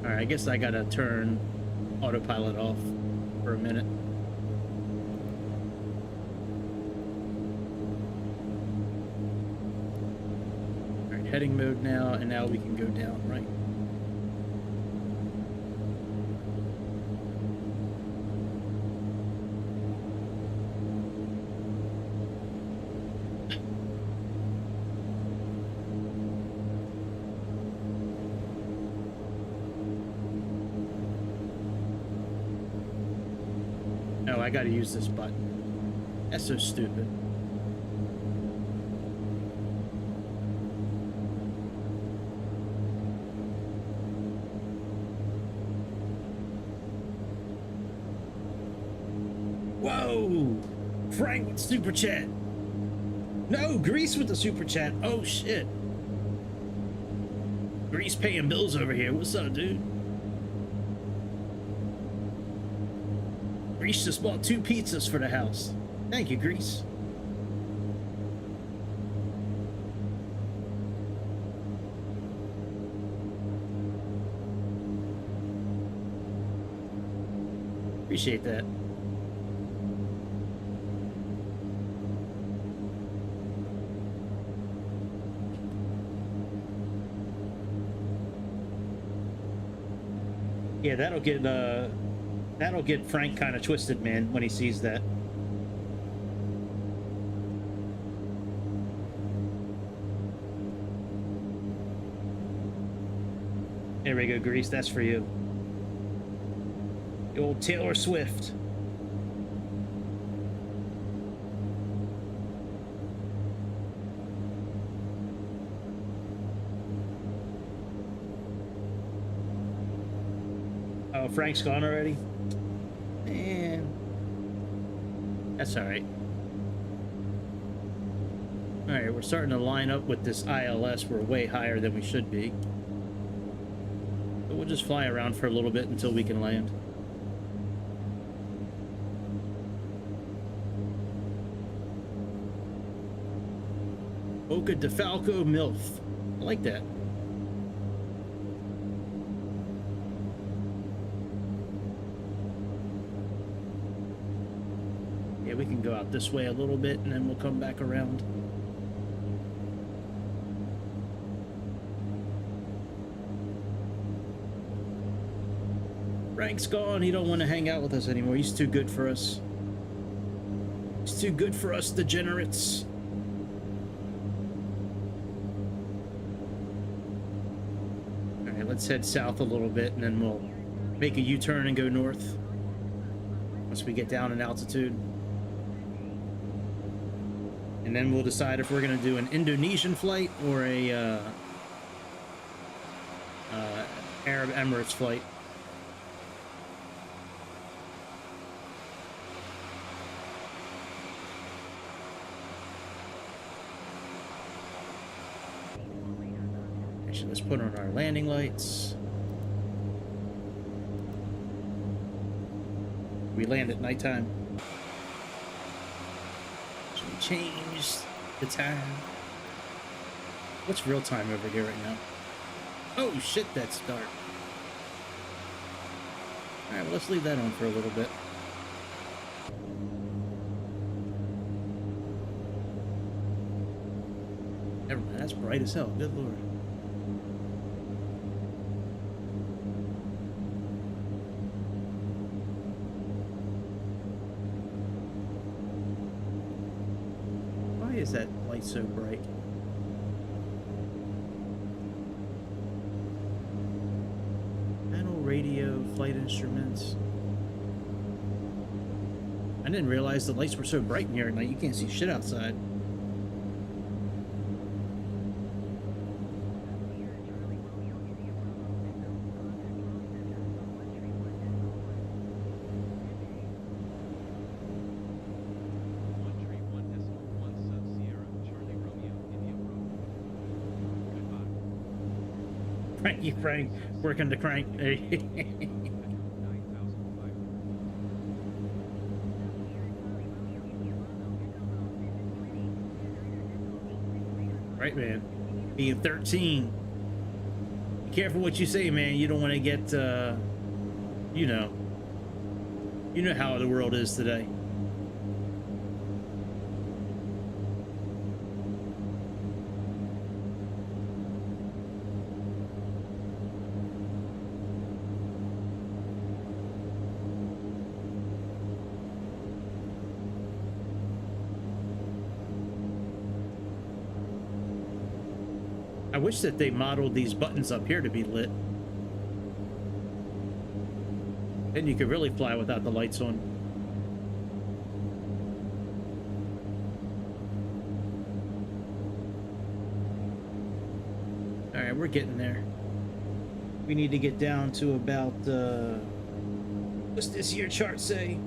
S1: I guess I gotta turn autopilot off for a minute. All right, heading mode now, and now we can go down, right? Oh, I gotta use this button. That's so stupid. Whoa! Frank with super chat. No, Grease with the super chat. Oh shit. Grease paying bills over here. What's up, dude? Grease just bought 2 pizzas for the house. Thank you, Grease. Appreciate that. Yeah, that'll get Frank kind of twisted, man, when he sees that. There we go, Grease. That's for you. The old Taylor Swift. Oh, Frank's gone already? Man. That's alright. Alright, we're starting to line up with this ILS. We're way higher than we should be. But we'll just fly around for a little bit until we can land. Oka DeFalco MILF. I like that. Yeah, we can go out this way a little bit and then we'll come back around. Frank's gone. He don't want to hang out with us anymore. He's too good for us. He's too good for us degenerates. Alright, let's head south a little bit and then we'll make a U-turn and go north once we get down in altitude. And then we'll decide if we're going to do an Indonesian flight or a Arab Emirates flight. Actually, let's put on our landing lights. We land at nighttime. Change the time. What's real time over here right now? Oh shit, that's dark. Alright, well, let's leave that on for a little bit. Never mind, that's bright as hell. Good lord. Why is that light so bright? Panel, radio, flight instruments. I didn't realize the lights were so bright in here at night. You can't see shit outside. Frank, working the crank. Right, man. Being 13. Be careful what you say, man. You don't want to get, you know how the world is today. I wish that they modeled these buttons up here to be lit. Then you could really fly without the lights on. Alright, we're getting there. We need to get down to about, what's this here chart say?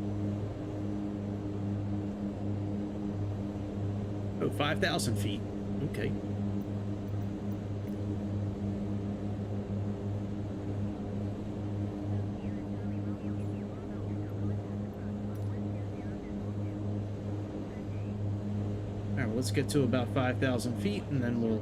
S1: Oh, 5,000 feet. Okay. Alright, well, let's get to about 5,000 feet, and then we'll...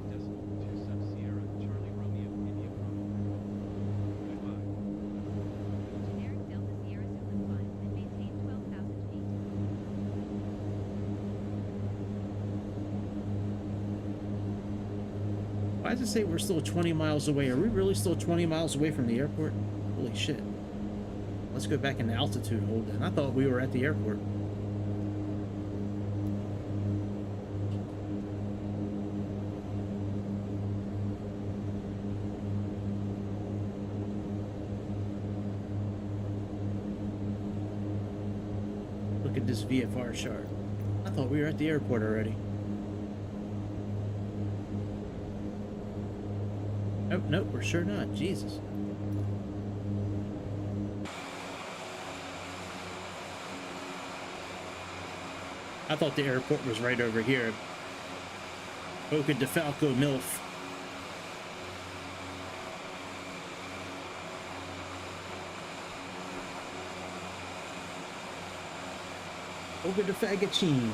S4: Generic Delta Sierra Zulu 5 and maintain 12,000 feet.
S1: Why does it say we're still 20 miles away? Are we really still 20 miles away from the airport? Holy shit. Let's go back into altitude hold then. I thought we were at the airport. Look at this VFR chart. I thought we were at the airport already. Nope, nope, we're sure not. Jesus. I thought the airport was right over here. Boca de Falco MILF. Boca de Fagacine.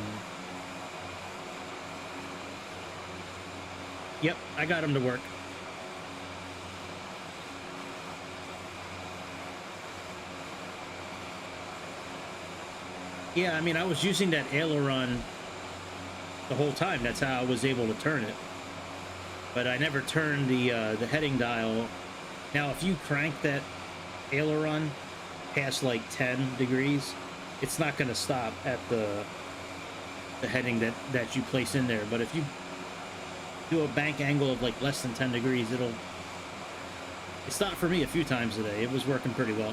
S1: Yep, I got him to work. Yeah, I mean, I was using that aileron the whole time. That's how I was able to turn it. But I never turned the heading dial. Now, if you crank that aileron past like 10 degrees, it's not going to stop at the heading that you place in there. But if you do a bank angle of like less than 10 degrees, it stopped for me a few times today. It was working pretty well.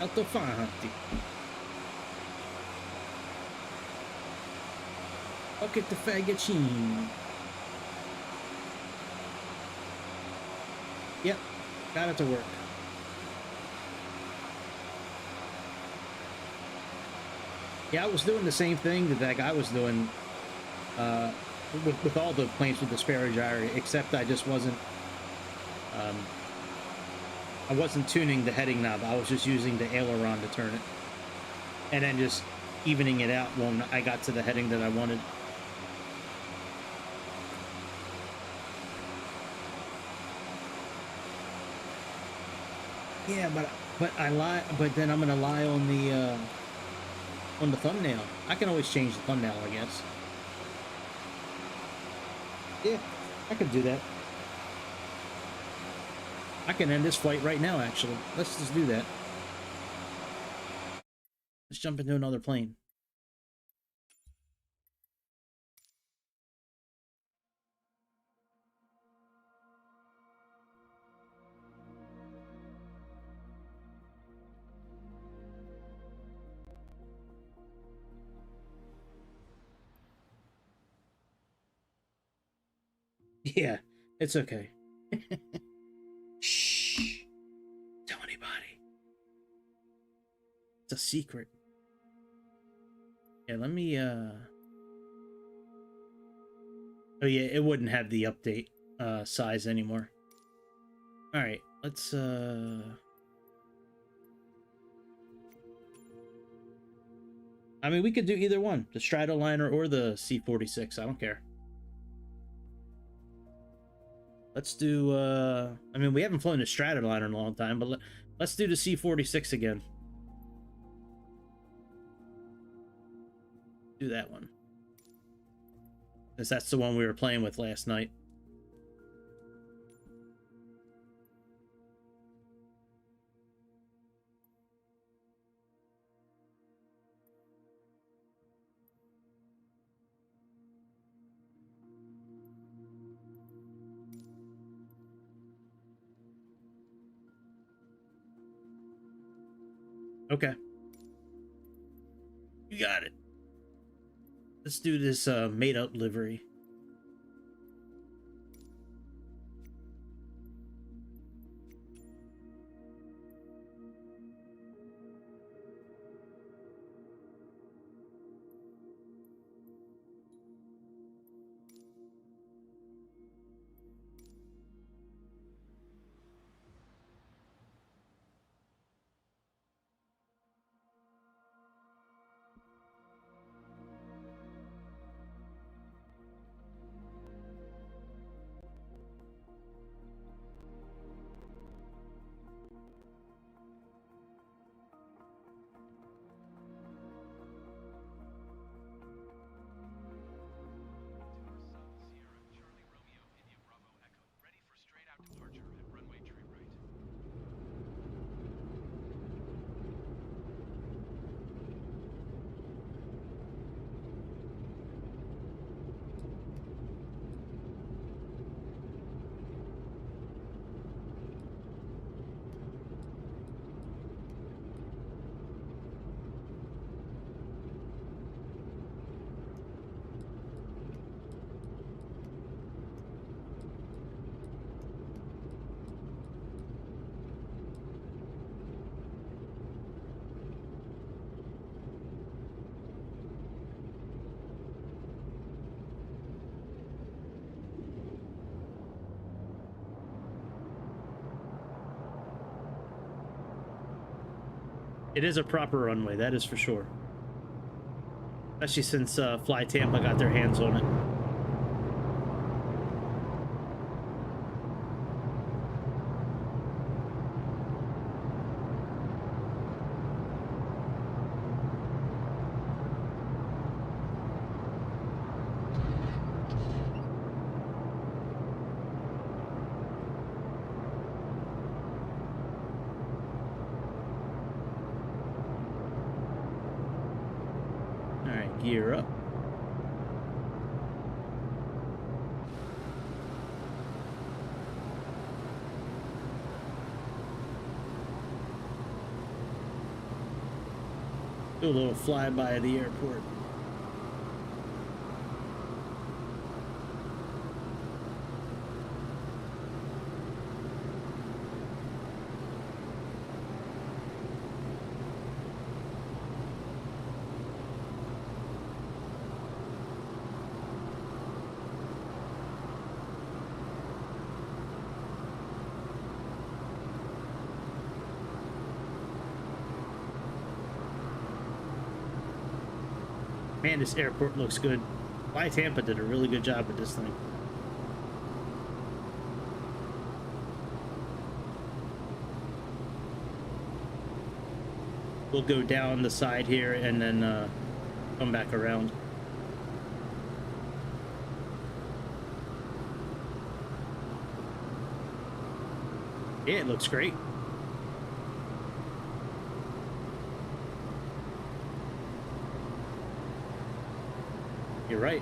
S1: Altofanti. Pocket the Fagacine. Yep, got it to work. Yeah, I was doing the same thing that guy was doing with all the planes with the spare gyro, except I just wasn't I wasn't tuning the heading knob. I was just using the aileron to turn it. And then just evening it out when I got to the heading that I wanted. Yeah, but then I'm gonna lie on the thumbnail. I can always change the thumbnail, I guess. Yeah, I could do that. I can end this flight right now, actually. Let's just do that. Let's jump into another plane. Yeah, it's okay. Shh. Tell anybody. It's a secret. Yeah, let me, Oh yeah, it wouldn't have the update size anymore. Alright, let's, I mean, we could do either one. The Stratoliner or the C-46. I don't care. Let's do, I mean, we haven't flown the Stratoliner in a long time, but let's do the C-46 again. Do that one. Because that's the one we were playing with last night. Okay. You got it. Let's do this made-up livery. It is a proper runway, that is for sure. Especially since Fly Tampa got their hands on it. Gear up. Do a little flyby of the airport. Man, this airport looks good. Fly Tampa did a really good job with this thing. We'll go down the side here and then come back around. Yeah, it looks great. You're right.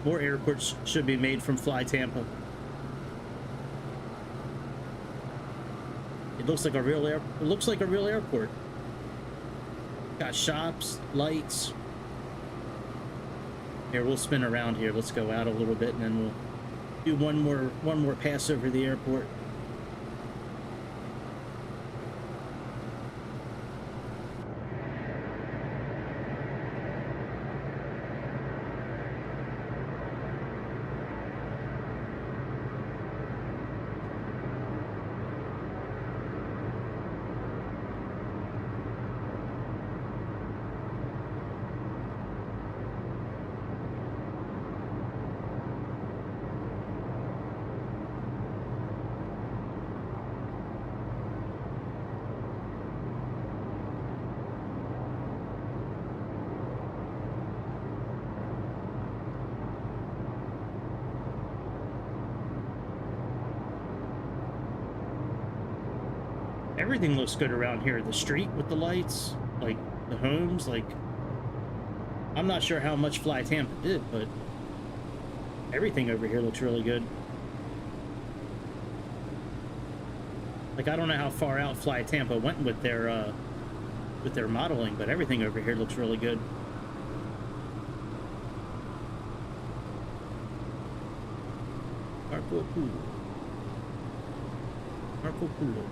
S1: More airports should be made from Fly Tampa. It looks like a real air. It looks like a real airport. Got shops, lights. Here, we'll spin around here. Let's go out a little bit, and then we'll do one more pass over the airport. Everything looks good around here. The street with the lights, like the homes, like I'm not sure how much Fly Tampa did, but everything over here looks really good. Like I don't know how far out Fly Tampa went with their modeling, but everything over here looks really good. Marco Polo. Marco Polo.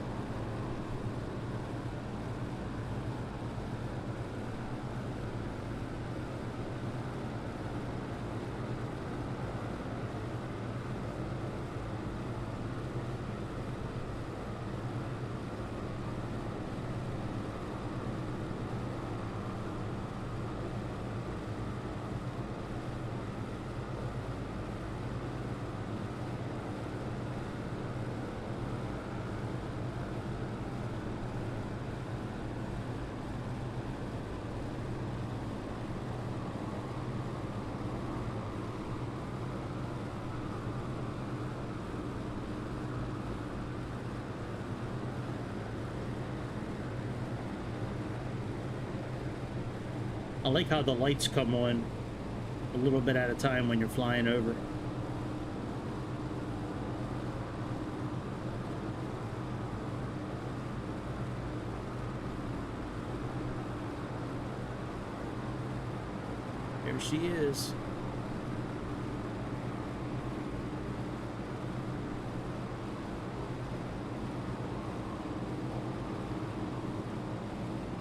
S1: I like how the lights come on a little bit at a time when you're flying over. There she is.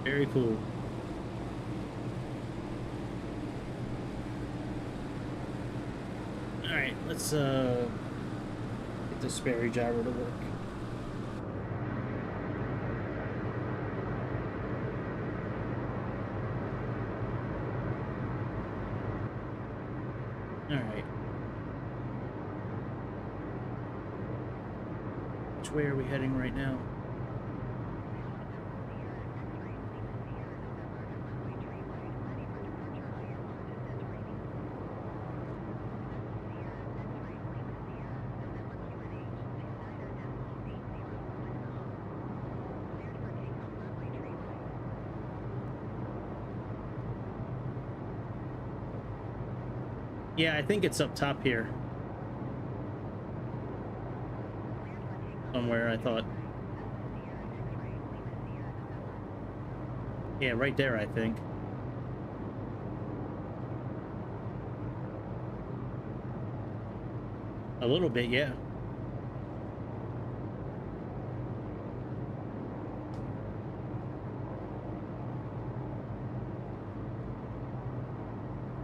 S1: Very cool. Alright, let's get the Sperry gyro to work. All right. Which way are we heading right now? Yeah, I think it's up top here. Somewhere, I thought. Yeah, right there, I think. A little bit, yeah.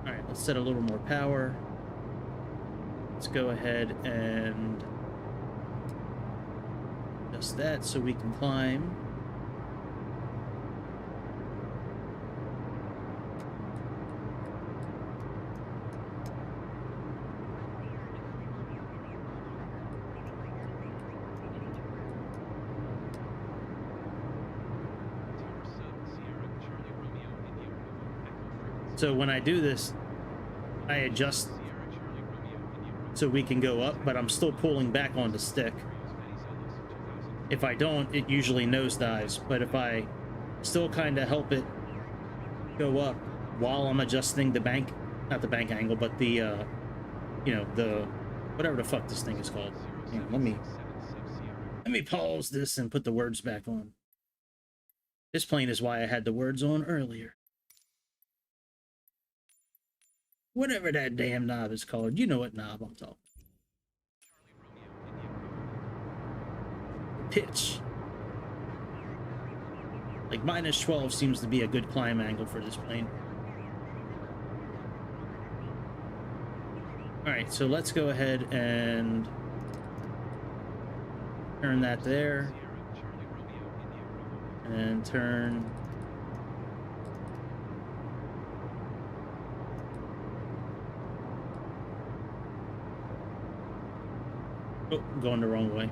S1: All right, let's set a little more power. Let's go ahead and adjust that so we can climb. So when I do this, I adjust so we can go up, but I'm still pulling back on the stick. If I don't, it usually nosedives, but if I still kind of help it go up while I'm adjusting the bank, not the bank angle, but the, you know, the, whatever the fuck this thing is called. Hang on, let me pause this and put the words back on. This plane is why I had the words on earlier. Whatever that damn knob is called. You know what knob I'm talking. Pitch. Like -12 seems to be a good climb angle for this plane. Alright, so let's go ahead and turn that there. And turn... Oh, I'm going the wrong way.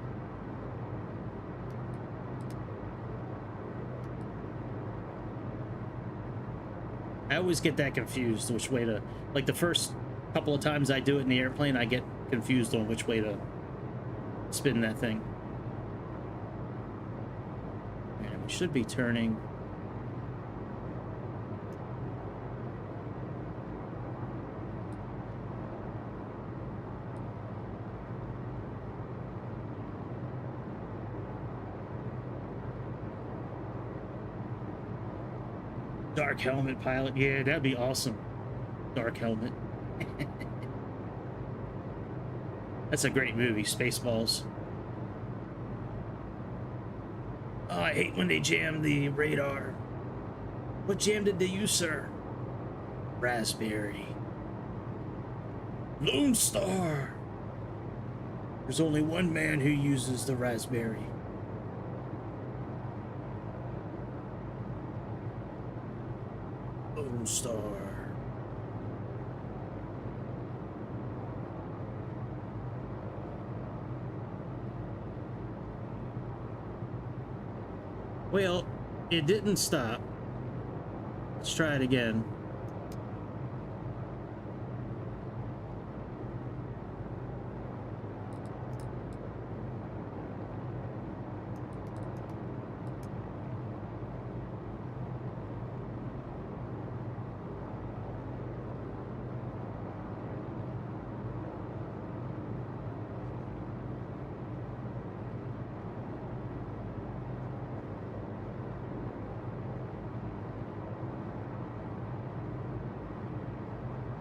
S1: I always get that confused which way to... Like the first couple of times I do it in the airplane, I get confused on which way to spin that thing. And we should be turning... Dark helmet pilot. Yeah, that'd be awesome. Dark helmet. That's a great movie, Spaceballs. Oh, I hate when they jam the radar. What jam did they use, sir? Raspberry. Lone Star. There's only one man who uses the raspberry. Lone Star. Well, it didn't stop. Let's try it again.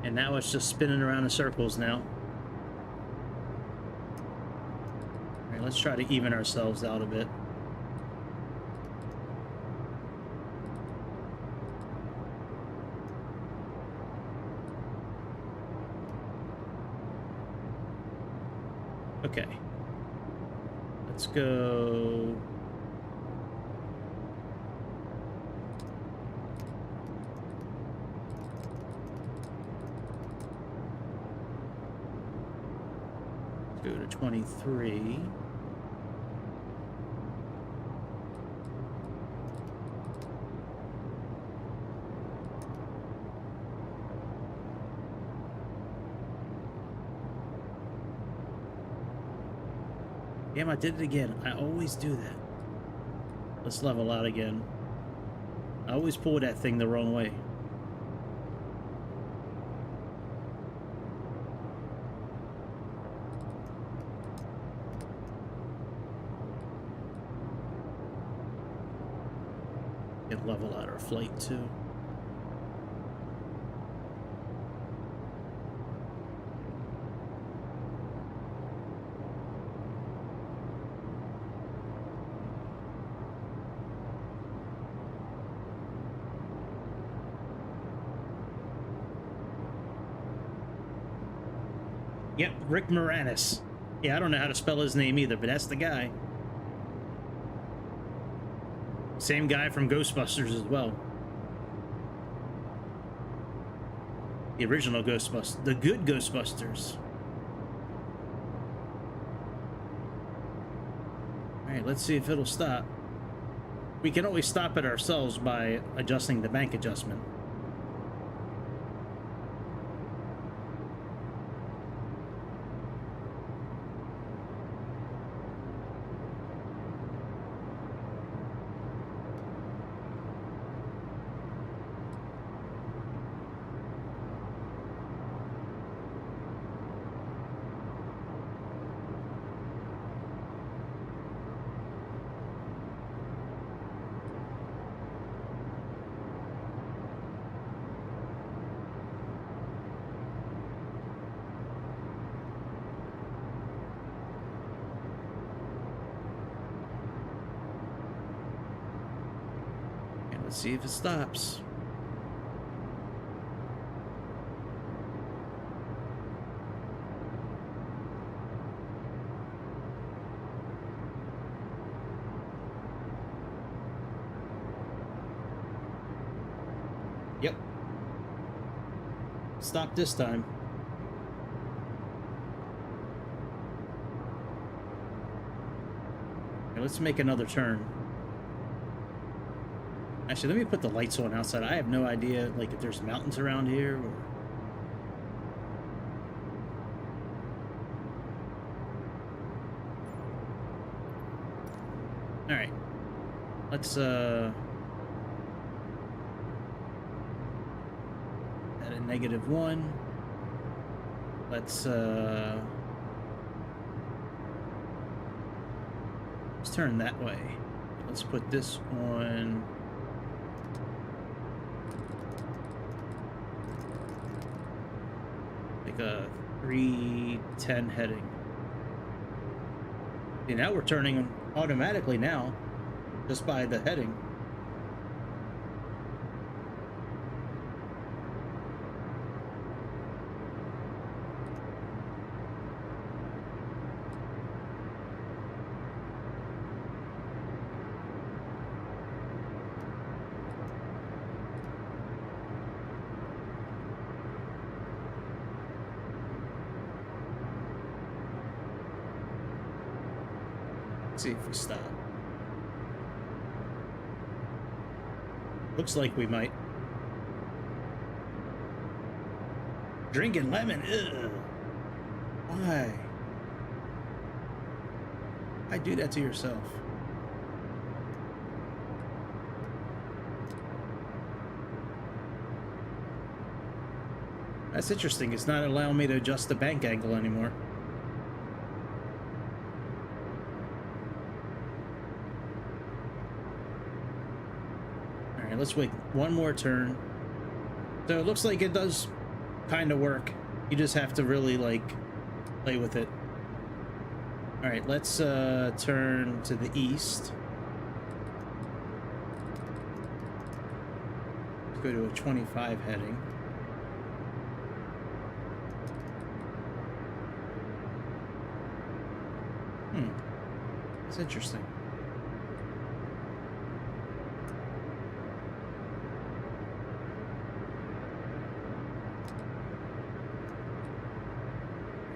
S1: And now it's just spinning around in circles now. All right, let's try to even ourselves out a bit. Okay. Let's go... to 23. Damn, I did it again. I always do that. Let's level out again. I always pull that thing the wrong way. Can level out our flight too. Yep, Rick Moranis. Yeah, I don't know how to spell his name either, but that's the guy. Same guy from Ghostbusters as well. The original Ghostbusters. The good Ghostbusters. Alright, let's see if it'll stop. We can always stop it ourselves by adjusting the bank adjustment. Let's see if it stops. Yep. Stop this time. Okay, let's make another turn. Actually, let me put the lights on outside. I have no idea, like, if there's mountains around here or... Alright. Let's, add a -1. Let's turn that way. Let's put this on... a 310 heading. See, now we're turning automatically now, just by the heading. See if we stop. Looks like we might. Drinking lemon. Ugh. Why? Why do that to yourself? That's interesting. It's not allowing me to adjust the bank angle anymore. Let's wait one more turn. So it looks like it does kind of work. You just have to really, like, play with it. All right, let's turn to the east. Let's go to a 25 heading. That's interesting.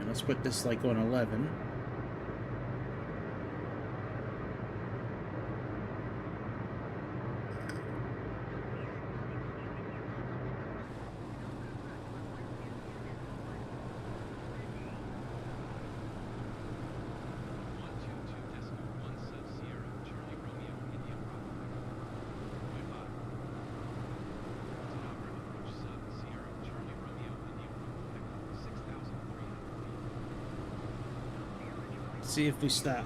S1: Let's put this like on 11. Let's see if we stop.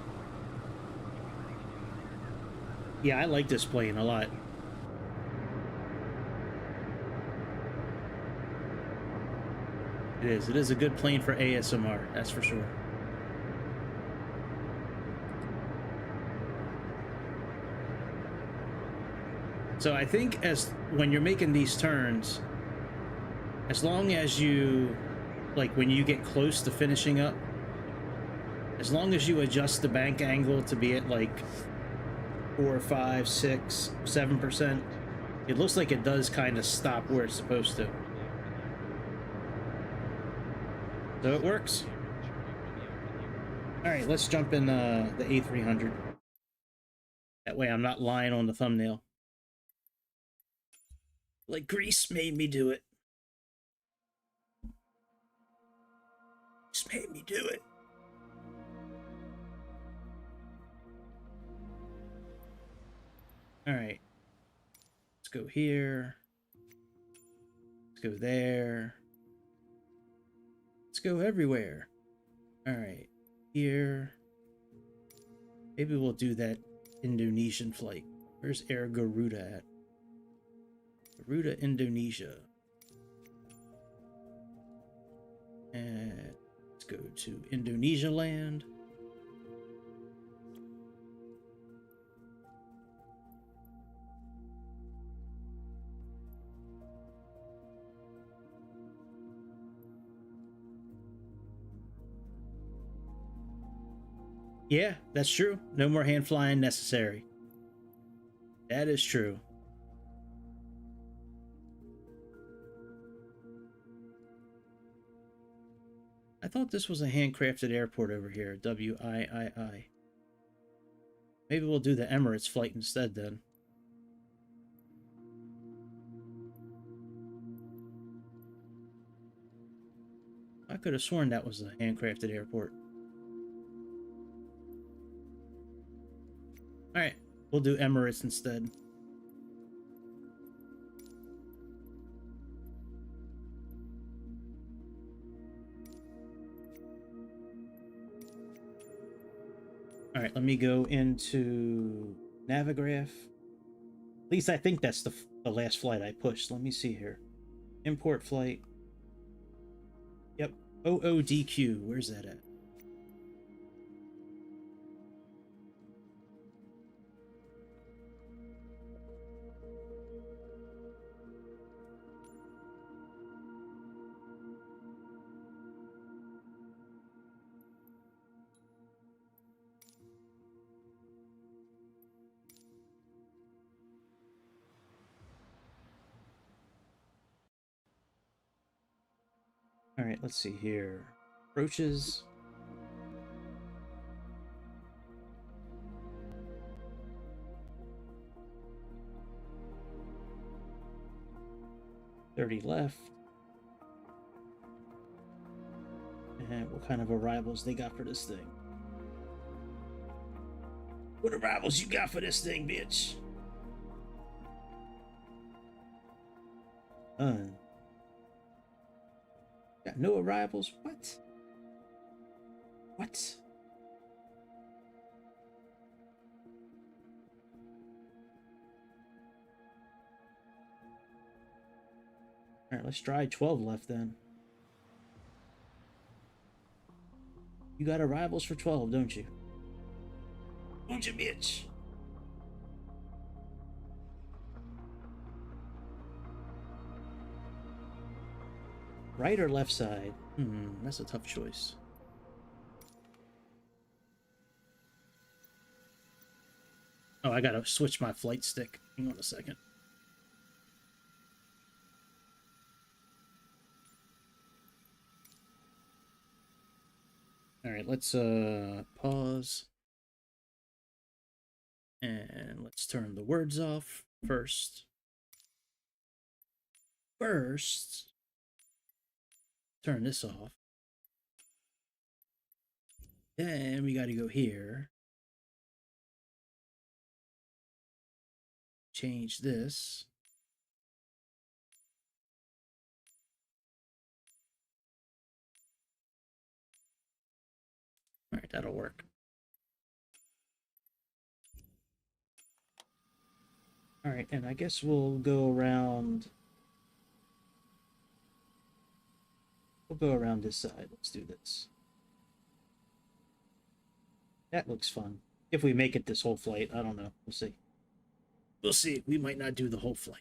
S1: Yeah, I like this plane a lot. It is. It is a good plane for ASMR, that's for sure. So I think when you're making these turns, as long as you, like when you get close to finishing up, as long as you adjust the bank angle to be at like 4, 5, 6, 7%, it looks like it does kind of stop where it's supposed to. So it works. All right, let's jump in the A300. That way I'm not lying on the thumbnail. Like Grease made me do it. Just made me do it. All right. Let's go here. Let's go there. Let's go everywhere. All right. Here. Maybe we'll do that Indonesian flight. Where's Air Garuda at? Garuda, Indonesia. And let's go to Indonesia land. Yeah, that's true. No more hand flying necessary. That is true. I thought this was a handcrafted airport over here, WIII. Maybe we'll do the Emirates flight instead then. I could have sworn that was a handcrafted airport. Alright, we'll do Emirates instead. Alright, let me go into Navigraph. At least I think that's the last flight I pushed. Let me see here. Import flight. Yep, OODQ. Where's that at? All right, let's see here. Approaches. $30 left. And what kind of arrivals they got for this thing? What arrivals you got for this thing, bitch? None. Got no arrivals? What? What? Alright, let's try 12 left then. You got arrivals for 12, don't you? Don't you, bitch? Right or left side? That's a tough choice. Oh, I gotta switch my flight stick. Hang on a second. All right, let's pause. And let's turn the words off first. Turn this off. Then we got to go here. Change this. All right, that'll work. All right, and I guess we'll go around. We'll go around this side. Let's do this. That looks fun. If we make it this whole flight, I don't know. We'll see. We'll see. We might not do the whole flight.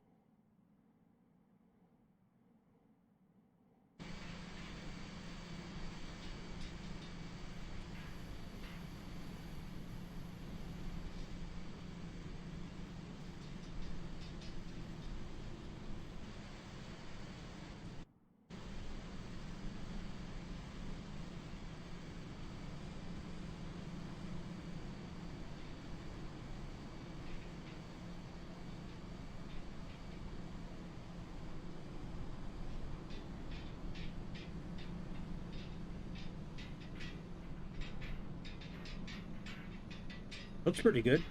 S1: Looks pretty good.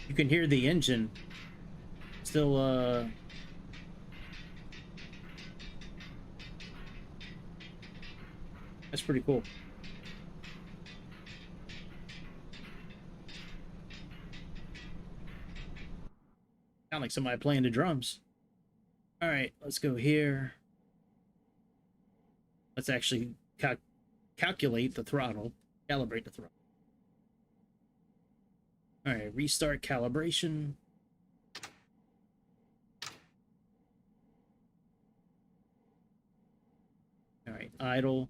S1: You can hear the engine still, that's pretty cool. Sound like somebody playing the drums. All right, let's go here. Let's actually calculate the throttle, calibrate the throttle. All right, restart calibration. All right, idle.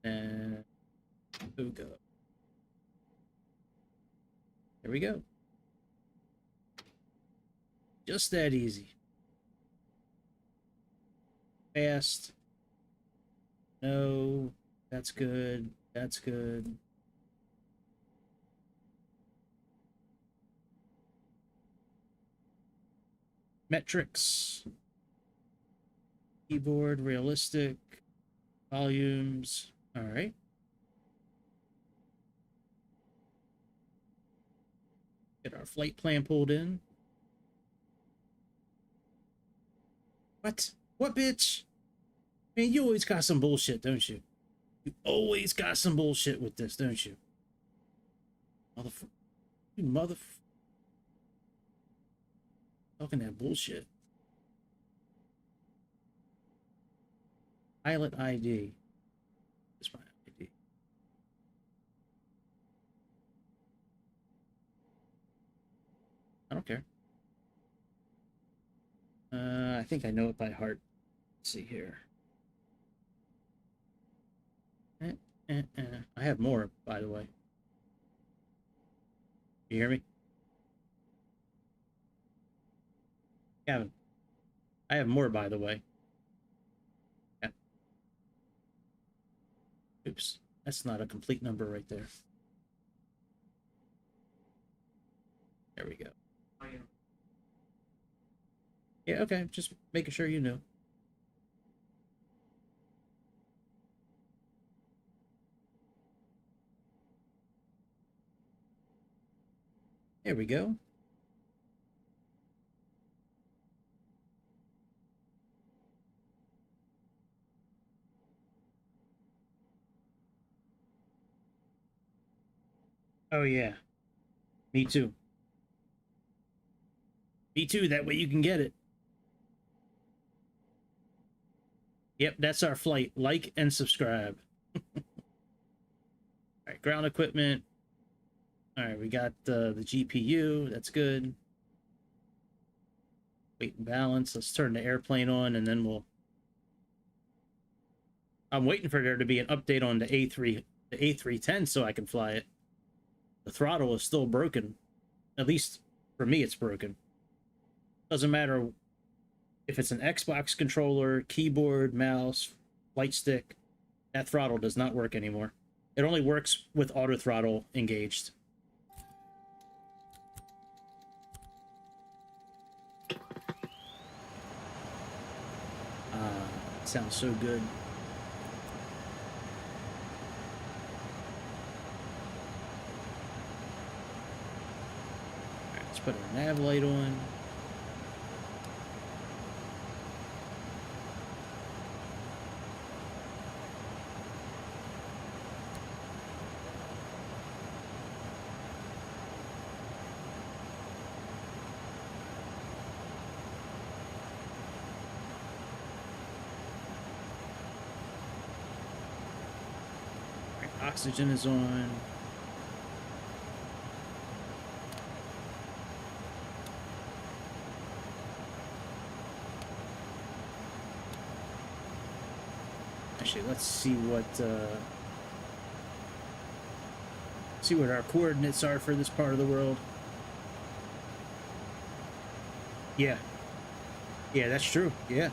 S1: And go. There we go. Just that easy. Fast. No, that's good. That's good. Metrics. Keyboard, realistic. Volumes. All right. Get our flight plan pulled in. What? What, bitch? Man, you always got some bullshit, don't you? You always got some bullshit with this, don't you? Motherfucker. You motherfucker. Talking that bullshit. Pilot ID. It's my ID. I don't care. I think I know it by heart. Let's see here. I have more, by the way. You hear me? Kevin. I have more, by the way. Yeah. Oops. That's not a complete number right there. There we go. Yeah, okay. Just making sure you know. There we go. Oh, yeah. Me too. Me too. That way you can get it. Yep, that's our flight. Like and subscribe. All right, ground equipment. All right, we got the GPU. That's good. Weight and balance. Let's turn the airplane on, and then we'll... I'm waiting for there to be an update on the A310 so I can fly it. The throttle is still broken. At least for me, it's broken. Doesn't matter if it's an Xbox controller, keyboard, mouse, light stick. That throttle does not work anymore. It only works with auto throttle engaged. Sounds so good. All right, let's put our nav light on. Oxygen is on. Actually, let's see what our coordinates are for this part of the world. Yeah. Yeah, that's true. Yeah.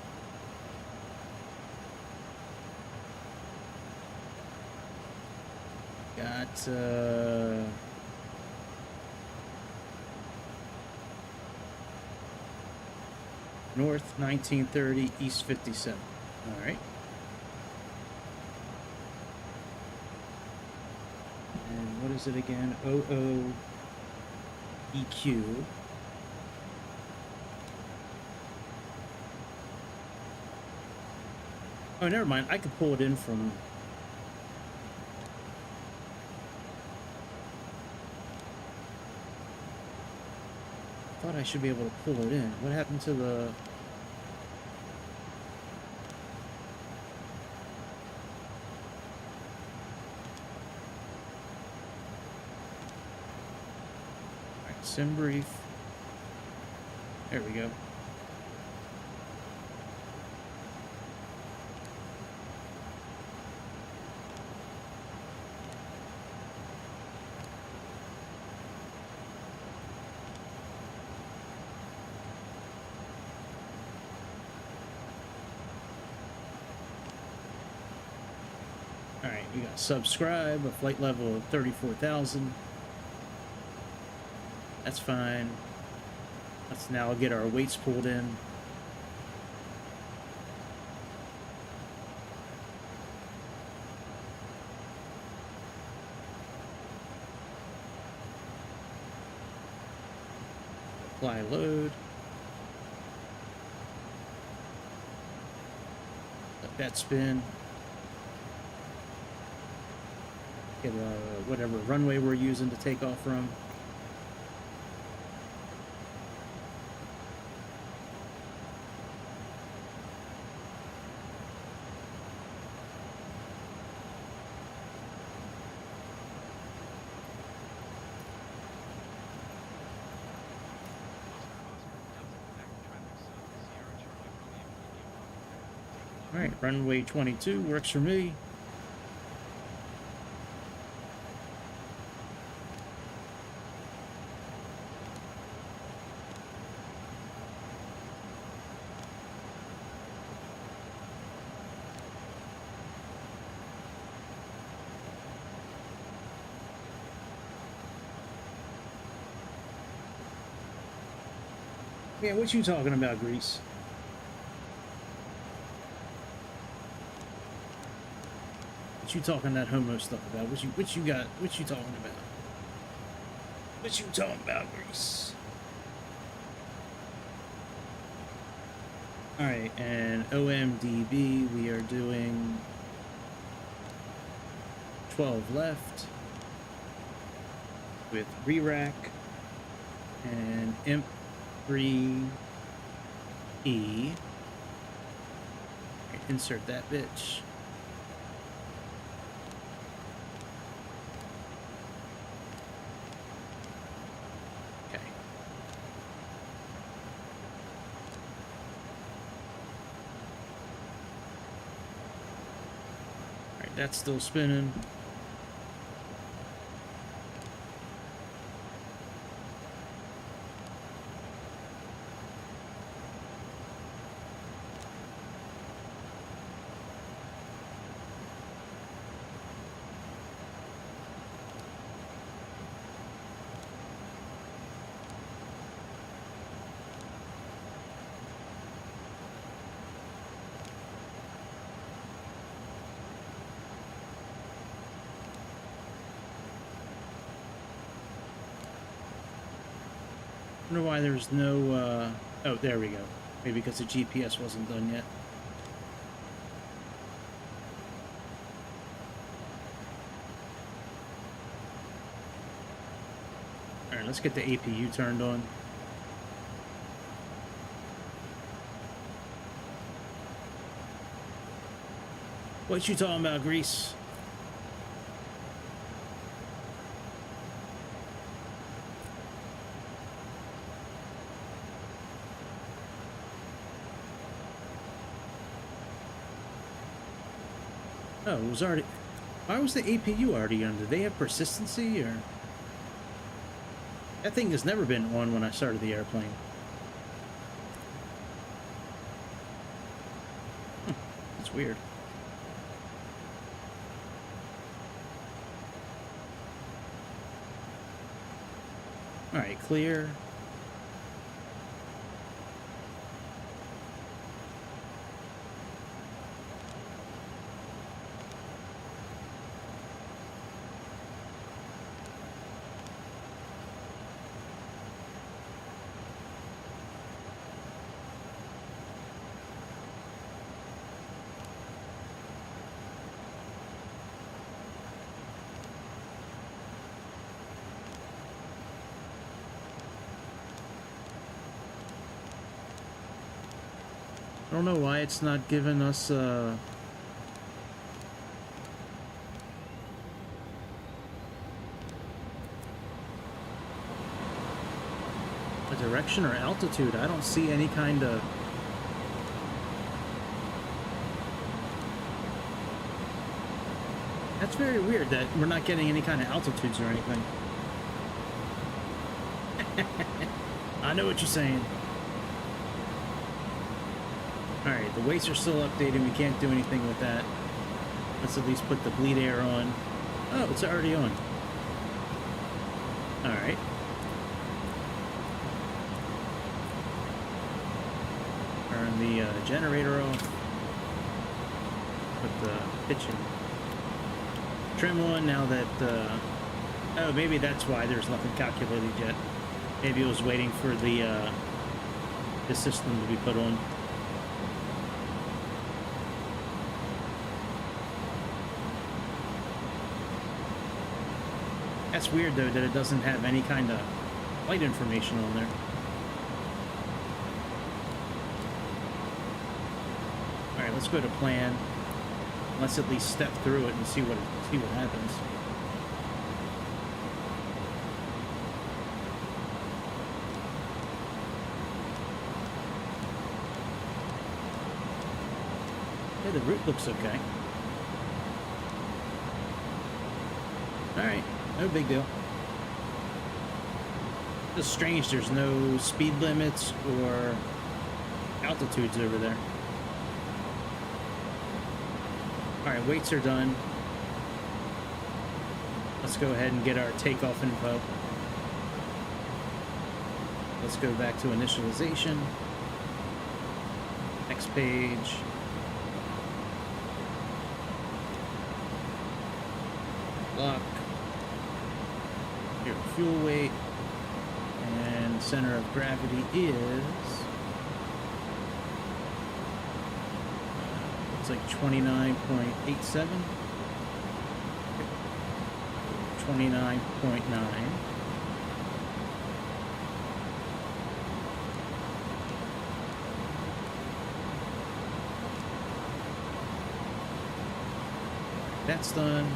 S1: Got north 1930, east 57. All right. And what is it again? OOEQ. Oh, never mind. I could pull it in from... thought I should be able to pull it in. What happened to the... Alright, sim brief. There we go. Alright, we got subscribe, a flight level of 34,000. That's fine. Let's now get our weights pulled in. Apply load. Let that spin. Get whatever runway we're using to take off from. All right, runway 22 works for me. Yeah, what you talking about, Grease? What you talking that homo stuff about? What you got? What you talking about? What you talking about, Grease? All right, and OMDB, we are doing 12 left with re-rack and imp 3E. Insert that bitch. Okay. Alright, that's still spinning. I wonder why there's no, oh, there we go. Maybe because the GPS wasn't done yet. Alright, let's get the APU turned on. What you talking about, Grease? Oh, it was already... Why was the APU already on? Did they have persistency, or... That thing has never been on when I started the airplane. That's weird. Alright, clear. I don't know why it's not giving us a direction or altitude. I don't see any kind of... That's very weird that we're not getting any kind of altitudes or anything. I know what you're saying. Alright, the weights are still updated. We can't do anything with that. Let's at least put the bleed air on. Oh, it's already on. Alright. Turn the generator off. Put the pitch and trim on now that... Oh, maybe that's why there's nothing calculated yet. Maybe it was waiting for the system to be put on. That's weird, though, that it doesn't have any kind of flight information on there. Alright, let's go to plan. Let's at least step through it and see what happens. Yeah, the route looks okay. Alright. No big deal. It's strange there's no speed limits or altitudes over there. Alright, weights are done. Let's go ahead and get our takeoff info. Let's go back to initialization. Next page. Lock. Here, fuel weight, and center of gravity is, it's like 29.87, 29.9. That's done.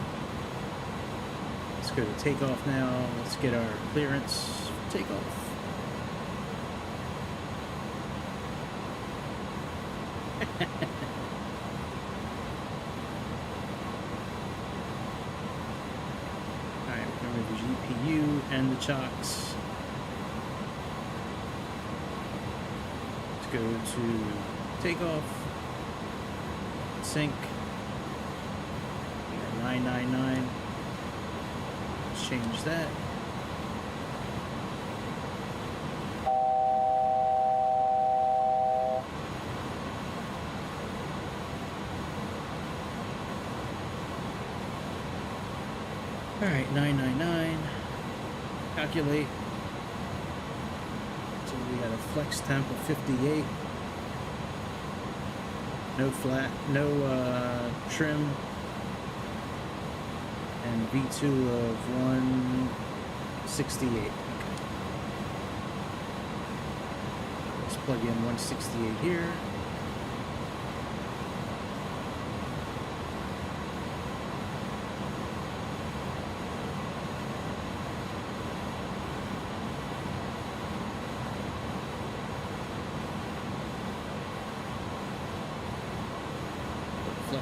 S1: Let's go to takeoff now. Let's get our clearance for takeoff. Alright, remember the GPU and the chocks. Let's go to takeoff. Sync. 999. Change that. Alright, 999. Calculate. So we got a flex temp of 58. No flat, no trim. And V2 of 168. Okay. Let's plug in 168 here.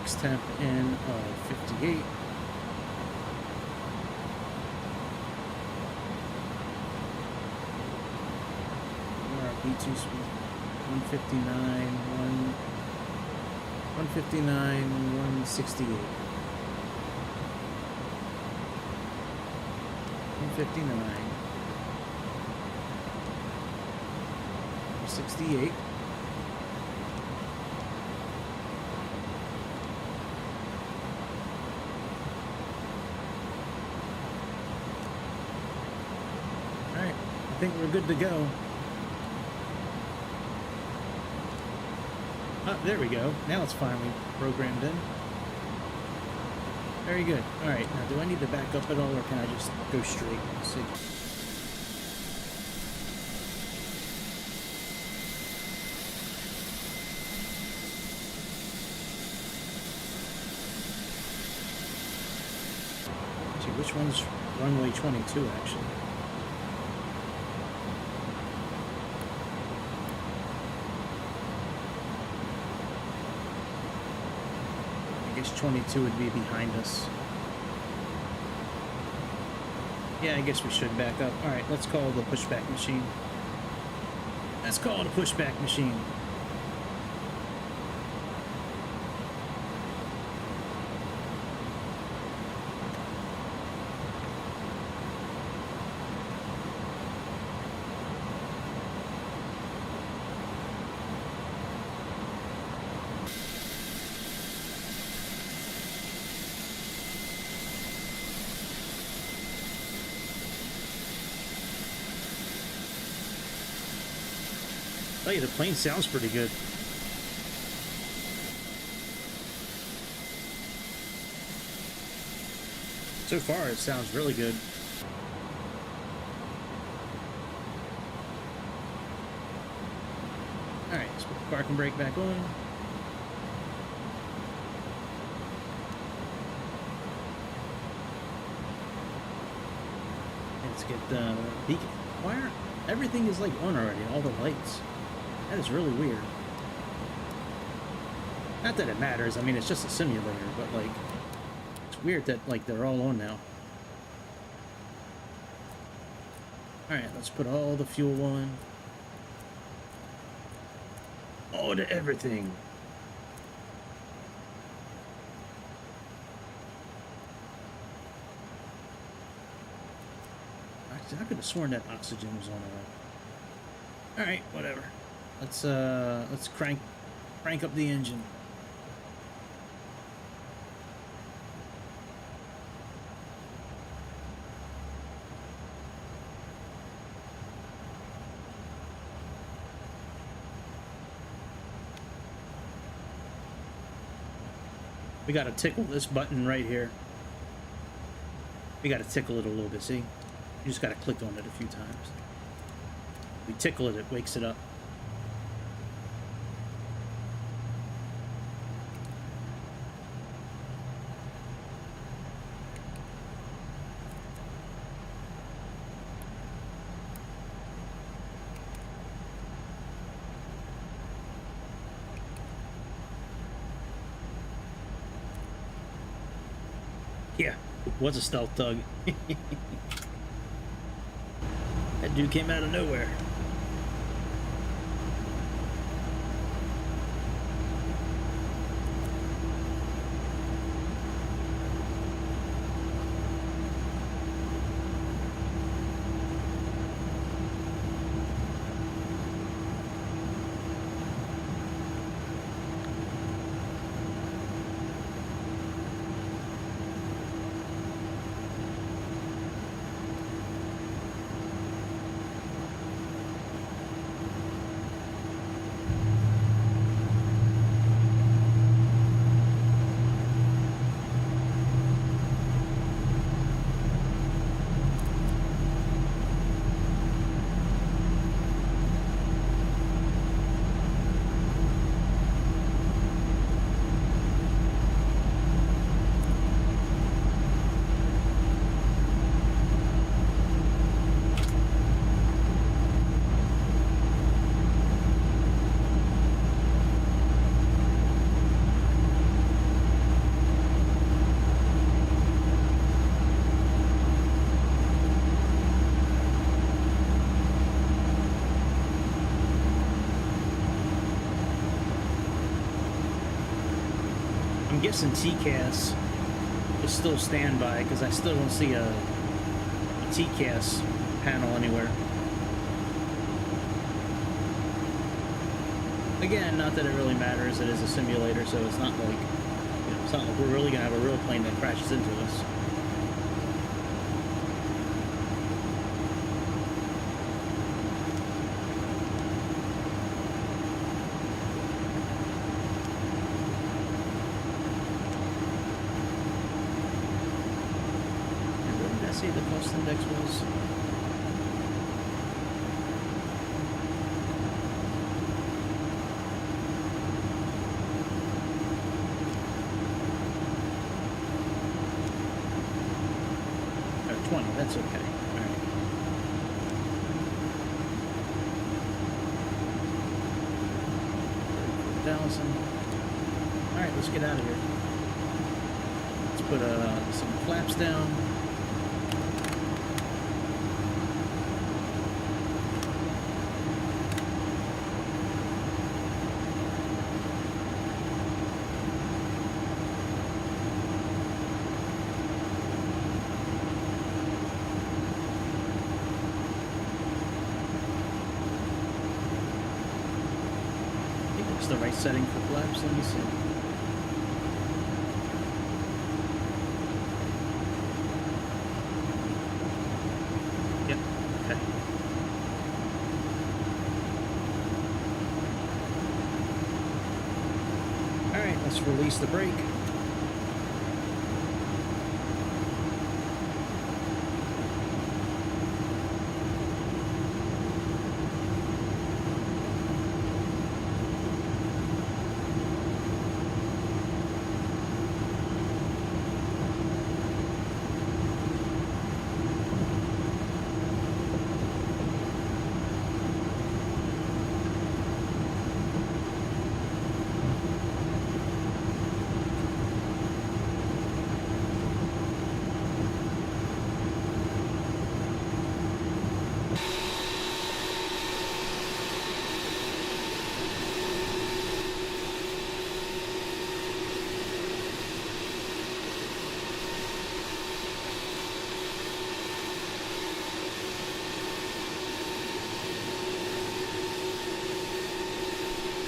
S1: max temp in of 58. Our B2 speed 159, 159, 168. 159. 68. Alright, I think we're good to go. Oh, there we go. Now it's finally programmed in. Very good. Alright, now do I need to back up at all, or can I just go straight? Let's see. Which one's runway 22 actually? I guess 22 would be behind us. Yeah, I guess we should back up. Alright, let's call the pushback machine. Let's call it a pushback machine. Oh yeah, the plane sounds pretty good. So far, it sounds really good. Alright, let's put the parking brake back on. Let's get the beacon. Why are everything is like on already? All the lights. That is really weird. Not that it matters. I mean, it's just a simulator, but like, it's weird that like they're all on now. All right, let's put all the fuel on. All to everything. Actually, I could have sworn that oxygen was on already. All right, whatever. Let's crank up the engine. We gotta tickle this button right here. We gotta tickle it a little bit, see? You just gotta click on it a few times. We tickle it, it wakes it up. Yeah, was a stealth tug. That dude came out of nowhere. guessing TCAS is still standby because I still don't see a TCAS panel anywhere. Again, not that it really matters. It is a simulator, so it's not like, you know, it's not like we're really gonna have a real plane that crashes into us. See the cost index was. Oh, 20, that's okay. All right. $1,000. All right, let's get out of here. Let's put some flaps down. The right setting for flaps. Let me see. Yep. Okay. All right. Let's release the brake.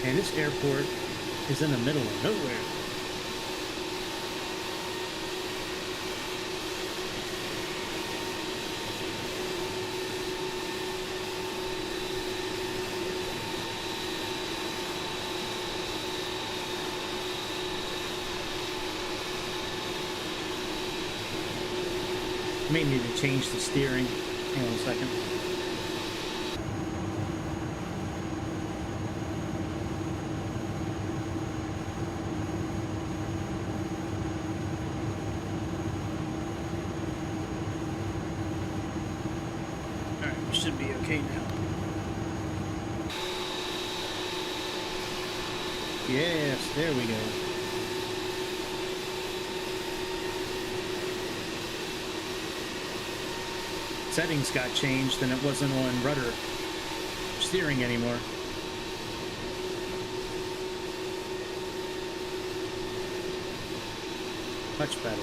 S1: And this airport is in the middle of nowhere. May need to change the steering. Hang on a second. Should be okay now. Yes, there we go. Settings got changed and it wasn't on rudder steering anymore. Much better.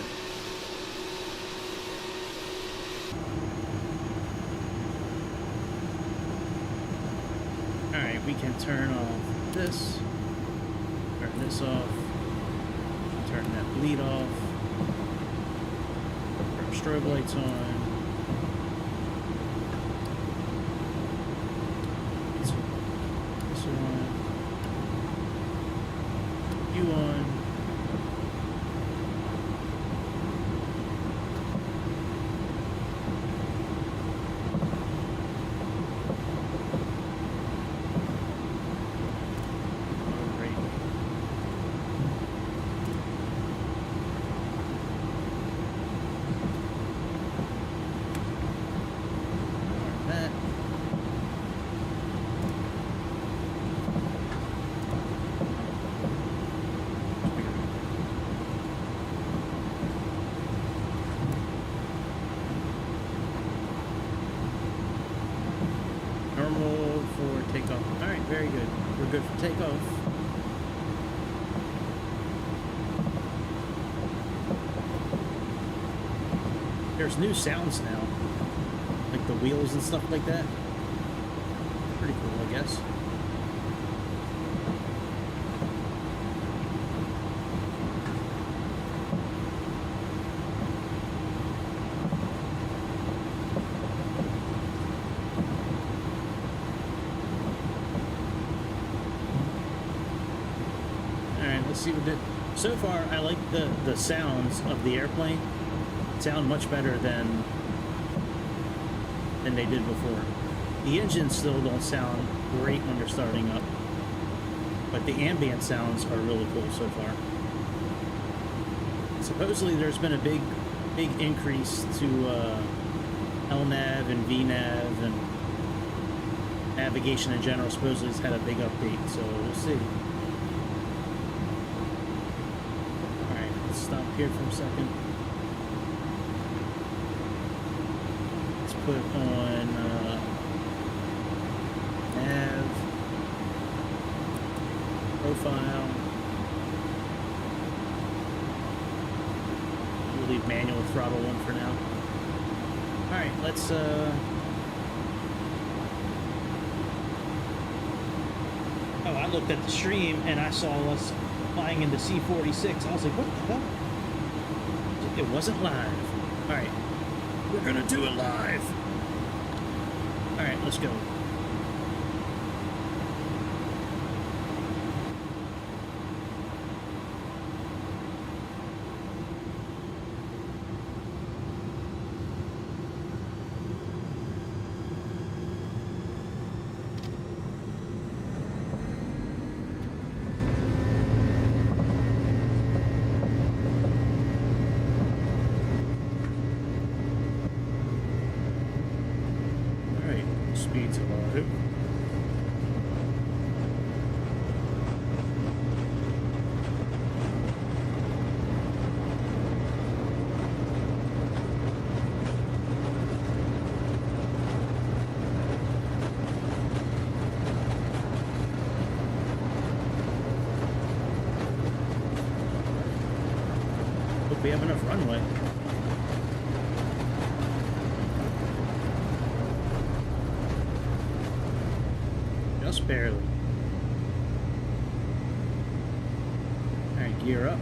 S1: We can turn off this, turn this off, turn that bleed off, turn strobe lights on. This on, you on. Very good. We're good for takeoff. There's new sounds now, like the wheels and stuff like that. Pretty cool, I guess. See what it, so far I like the sounds of the airplane sound much better than they did before. The engines still don't sound great when they're starting up, but the ambient sounds are really cool so far. Supposedly there's been a big increase to LNAV and VNAV, and navigation in general supposedly has had a big update, so we'll see. Stop here for a second. Let's put on nav, profile. We'll leave manual throttle on for now. Alright, let's oh, I looked at the stream and I saw us flying into C-46. I was like, what the hell? It wasn't live. Alright. We're gonna do it live. Alright, let's go. We have enough runway. Just barely. Alright, gear up.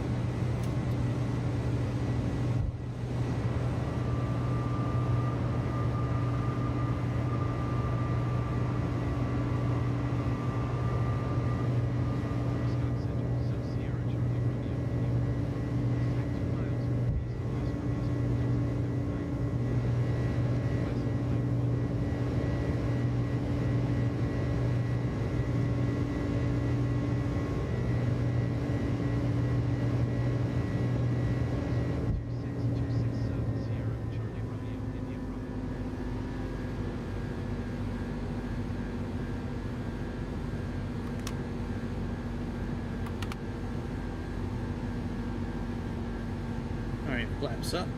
S1: Flaps up.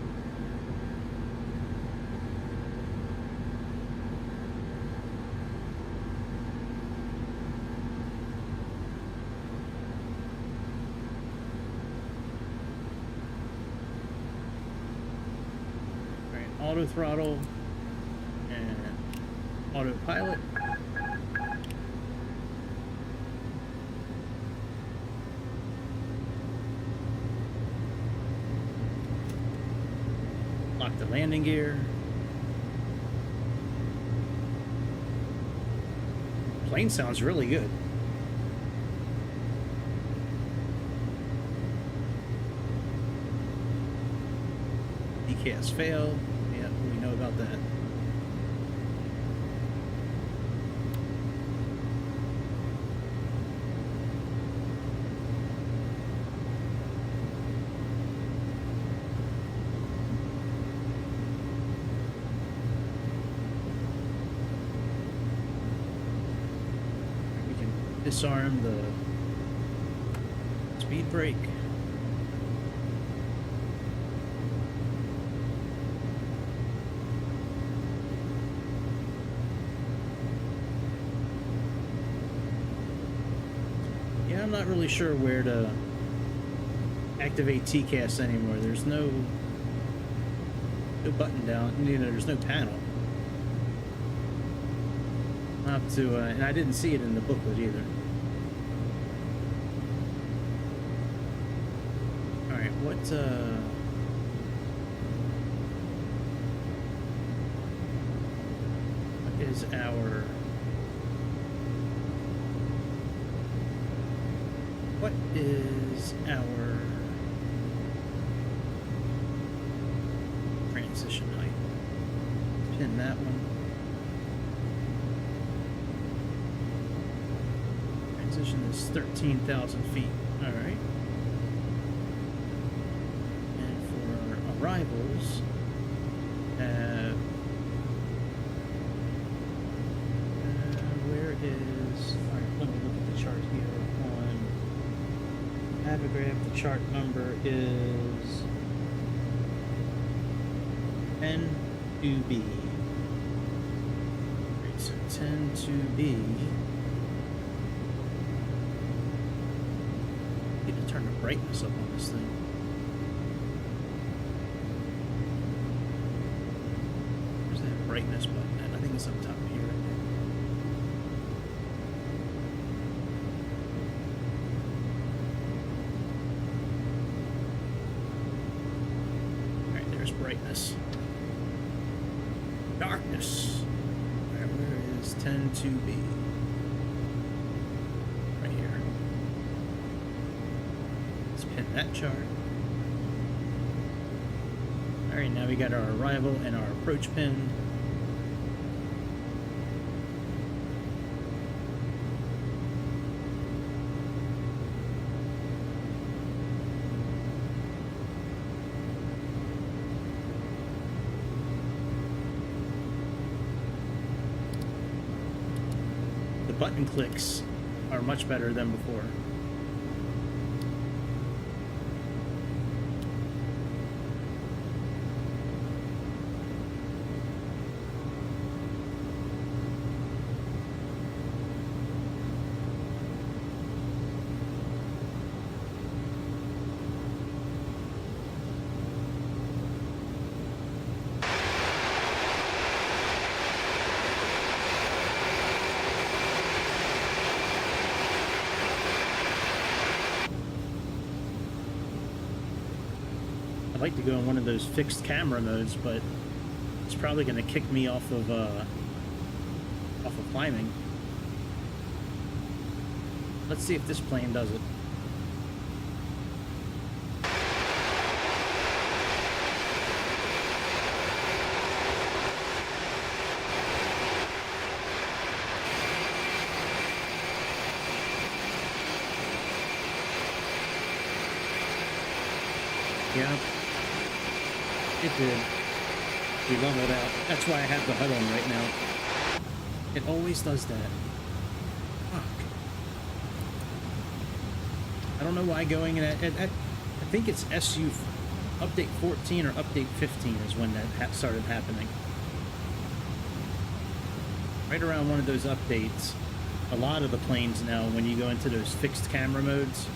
S1: Alright, auto throttle and autopilot. Lock the landing gear. Plane sounds really good. DCAS failed. Yeah, we know about that. Disarm the speed brake. Yeah, I'm not really sure where to activate TCAS anymore. There's no no button down. You know, there's no panel. I'll have to, and I didn't see it in the booklet either. All right, what is our? What is our transition height? Pin that one. Transition is 13,000 feet. All right. And for our arrivals, where is? All right. Let me look at the chart here. Avograph, the chart number is N2B. Right, so 10-2B. Need to turn the brightness up on this thing. Where's that brightness button at? I think it's up top here. Brightness. Darkness. Alright, where is 10-2B? Right here. Let's pin that chart. Alright, now we got our arrival and our approach pin. Button clicks are much better than before. I'd like to go in one of those fixed camera modes, but it's probably going to kick me off of climbing. Let's see if this plane does it. Yeah. It did. We leveled out. That's why I have the HUD on right now. It always does that. Fuck. I don't know why going in at I think it's SU update 14 or update 15 is when that started happening. Right around one of those updates, a lot of the planes now, when you go into those fixed camera modes,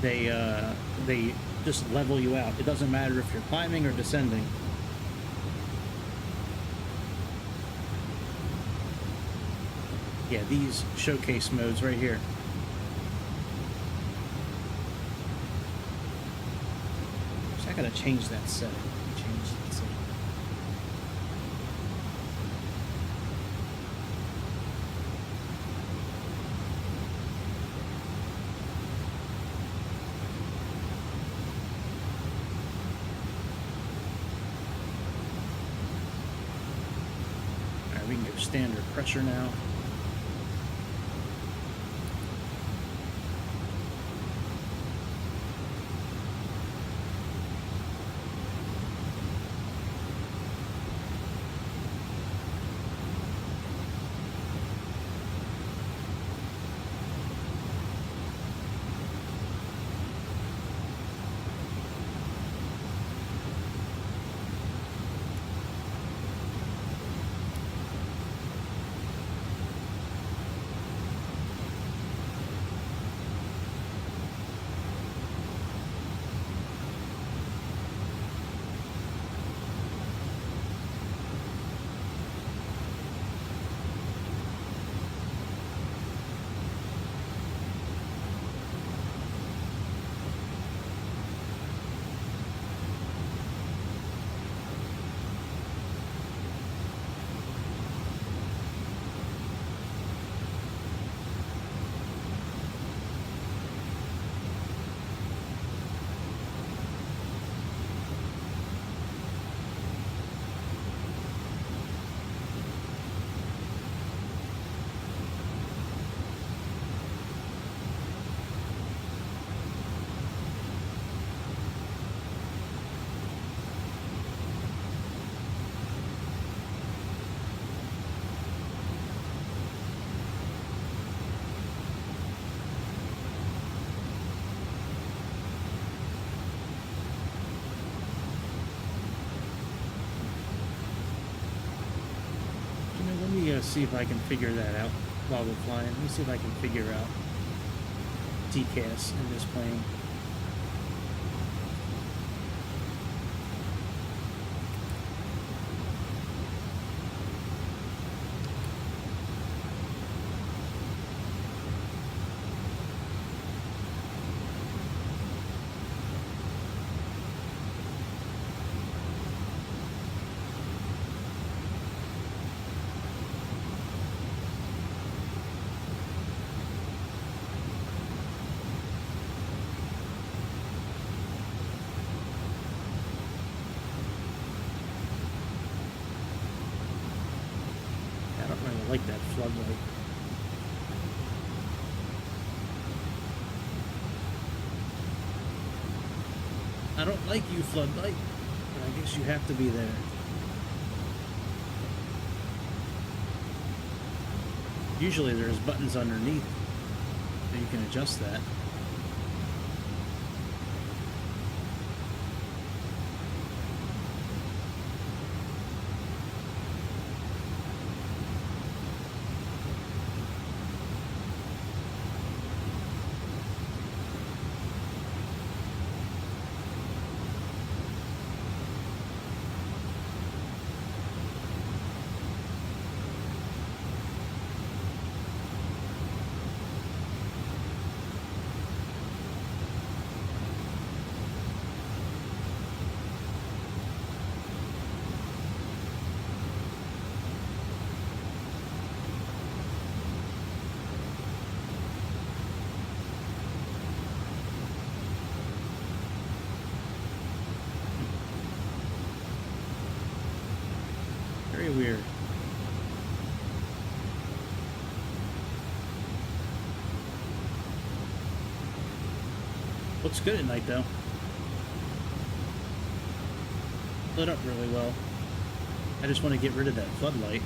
S1: they just level you out. It doesn't matter if you're climbing or descending. Yeah, these showcase modes right here. So I gotta change that setting. Change that setting. We can go standard pressure now. me see if I can figure that out while we're flying. Let me see if I can figure out TCAS in this plane. I like that floodlight. I don't like you, floodlight, but I guess you have to be there. Usually there's buttons underneath so you can adjust that. Very weird. Looks good at night though. Lit up really well. I just want to get rid of that floodlight.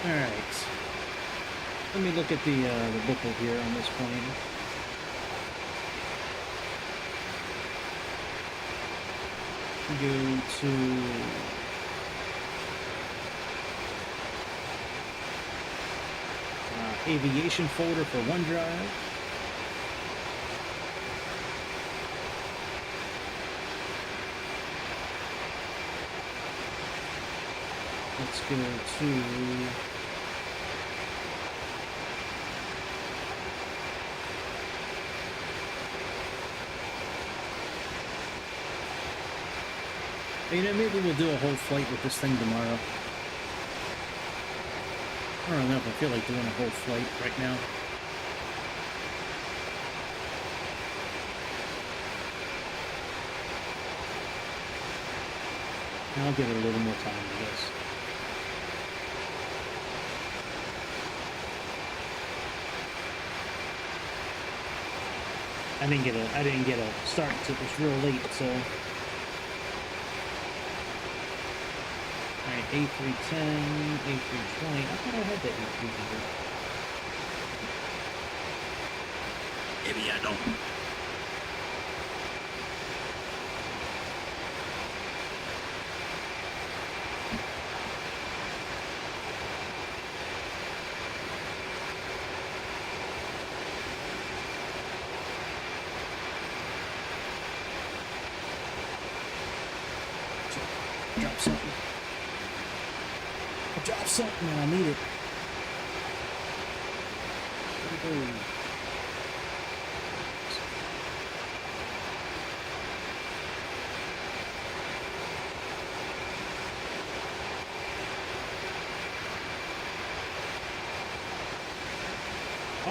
S1: Alright, let me look at the booklet here on this plane. Go to aviation folder for OneDrive. Let's go to you know, maybe we'll do a whole flight with this thing tomorrow. I don't know if I feel like doing a whole flight right now. I'll give it a little more time, I guess. I didn't get a start until it was real late, so. Alright, A310, A320. I thought I had that A300. Maybe I don't. Drop something. Drop something and I need it. Where'd it go?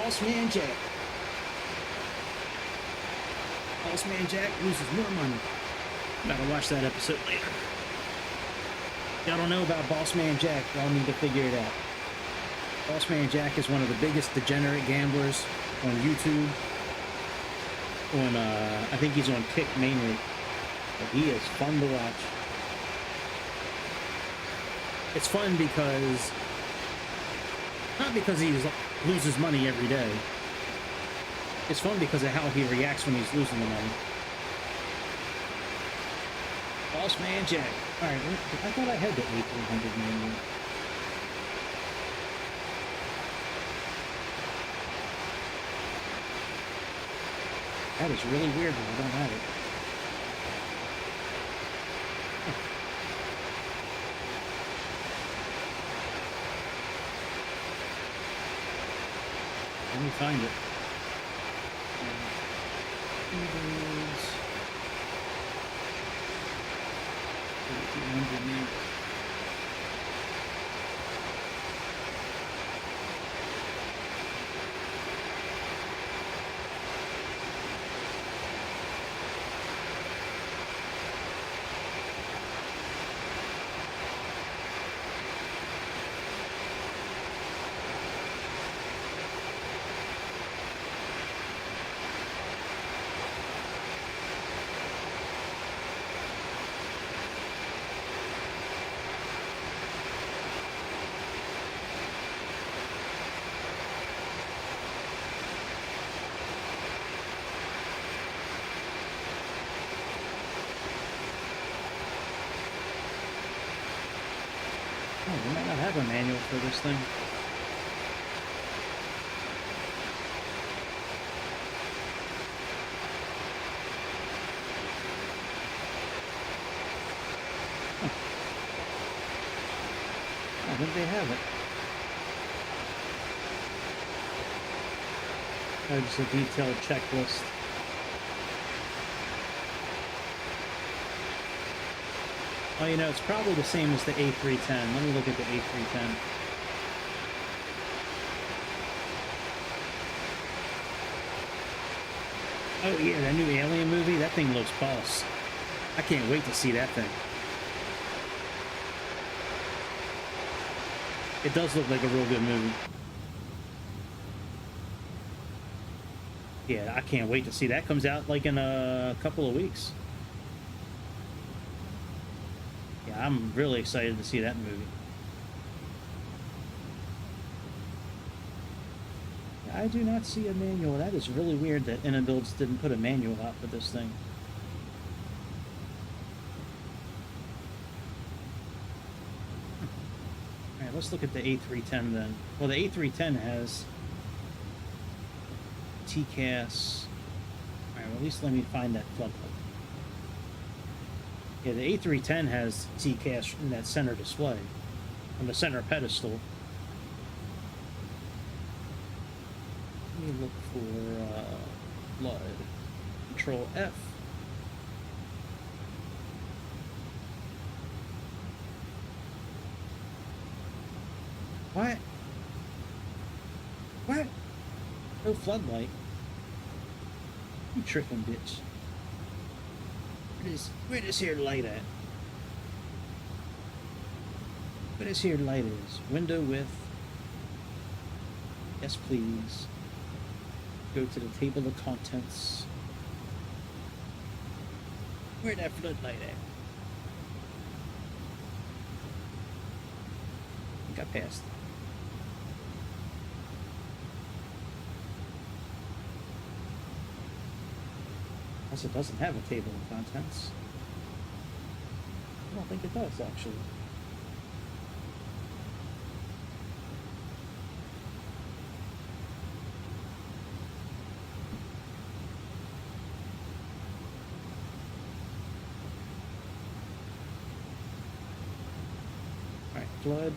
S1: Bossman Jack. Bossman Jack loses more money. Gotta watch that episode later. Y'all don't know about Boss Man Jack, y'all need to figure it out. Boss Man Jack is one of the biggest degenerate gamblers on YouTube. I think he's on Kick mainly. But he is fun to watch. It's fun because, not because he loses money every day. It's fun because of how he reacts when he's losing the money. Boss Man Jack. Alright, I thought I had the A300 manual. That is really weird when I don't have it. Let me find it. Inibuilds. Underneath. Oh, we might not have a manual for this thing. Huh. I think they have it. Oh, just a detailed checklist. Oh, you know, it's probably the same as the A310. Let me look at the A310. Oh, yeah, that new Alien movie? That thing looks boss. I can't wait to see that thing. It does look like a real good movie. Yeah, I can't wait to see that. Comes out like in a couple of weeks. Yeah, I'm really excited to see that movie. I do not see a manual. That is really weird that Inibuilds didn't put a manual out for this thing. Alright, let's look at the A310 then. Well, the A310 has TCAS. Alright, well, at least let me find that floodlight. Yeah, the A310 has TCAS in that center display, on the center pedestal. Let me look for blood. Control F. What? What? No floodlight. You tripping, bitch. Where this here light at? Where this here light is? Window width. Yes, please. Go to the table of contents. Where that floodlight at? I think I passed it. It doesn't have a table of contents. I don't think it does, actually. Alright, flood.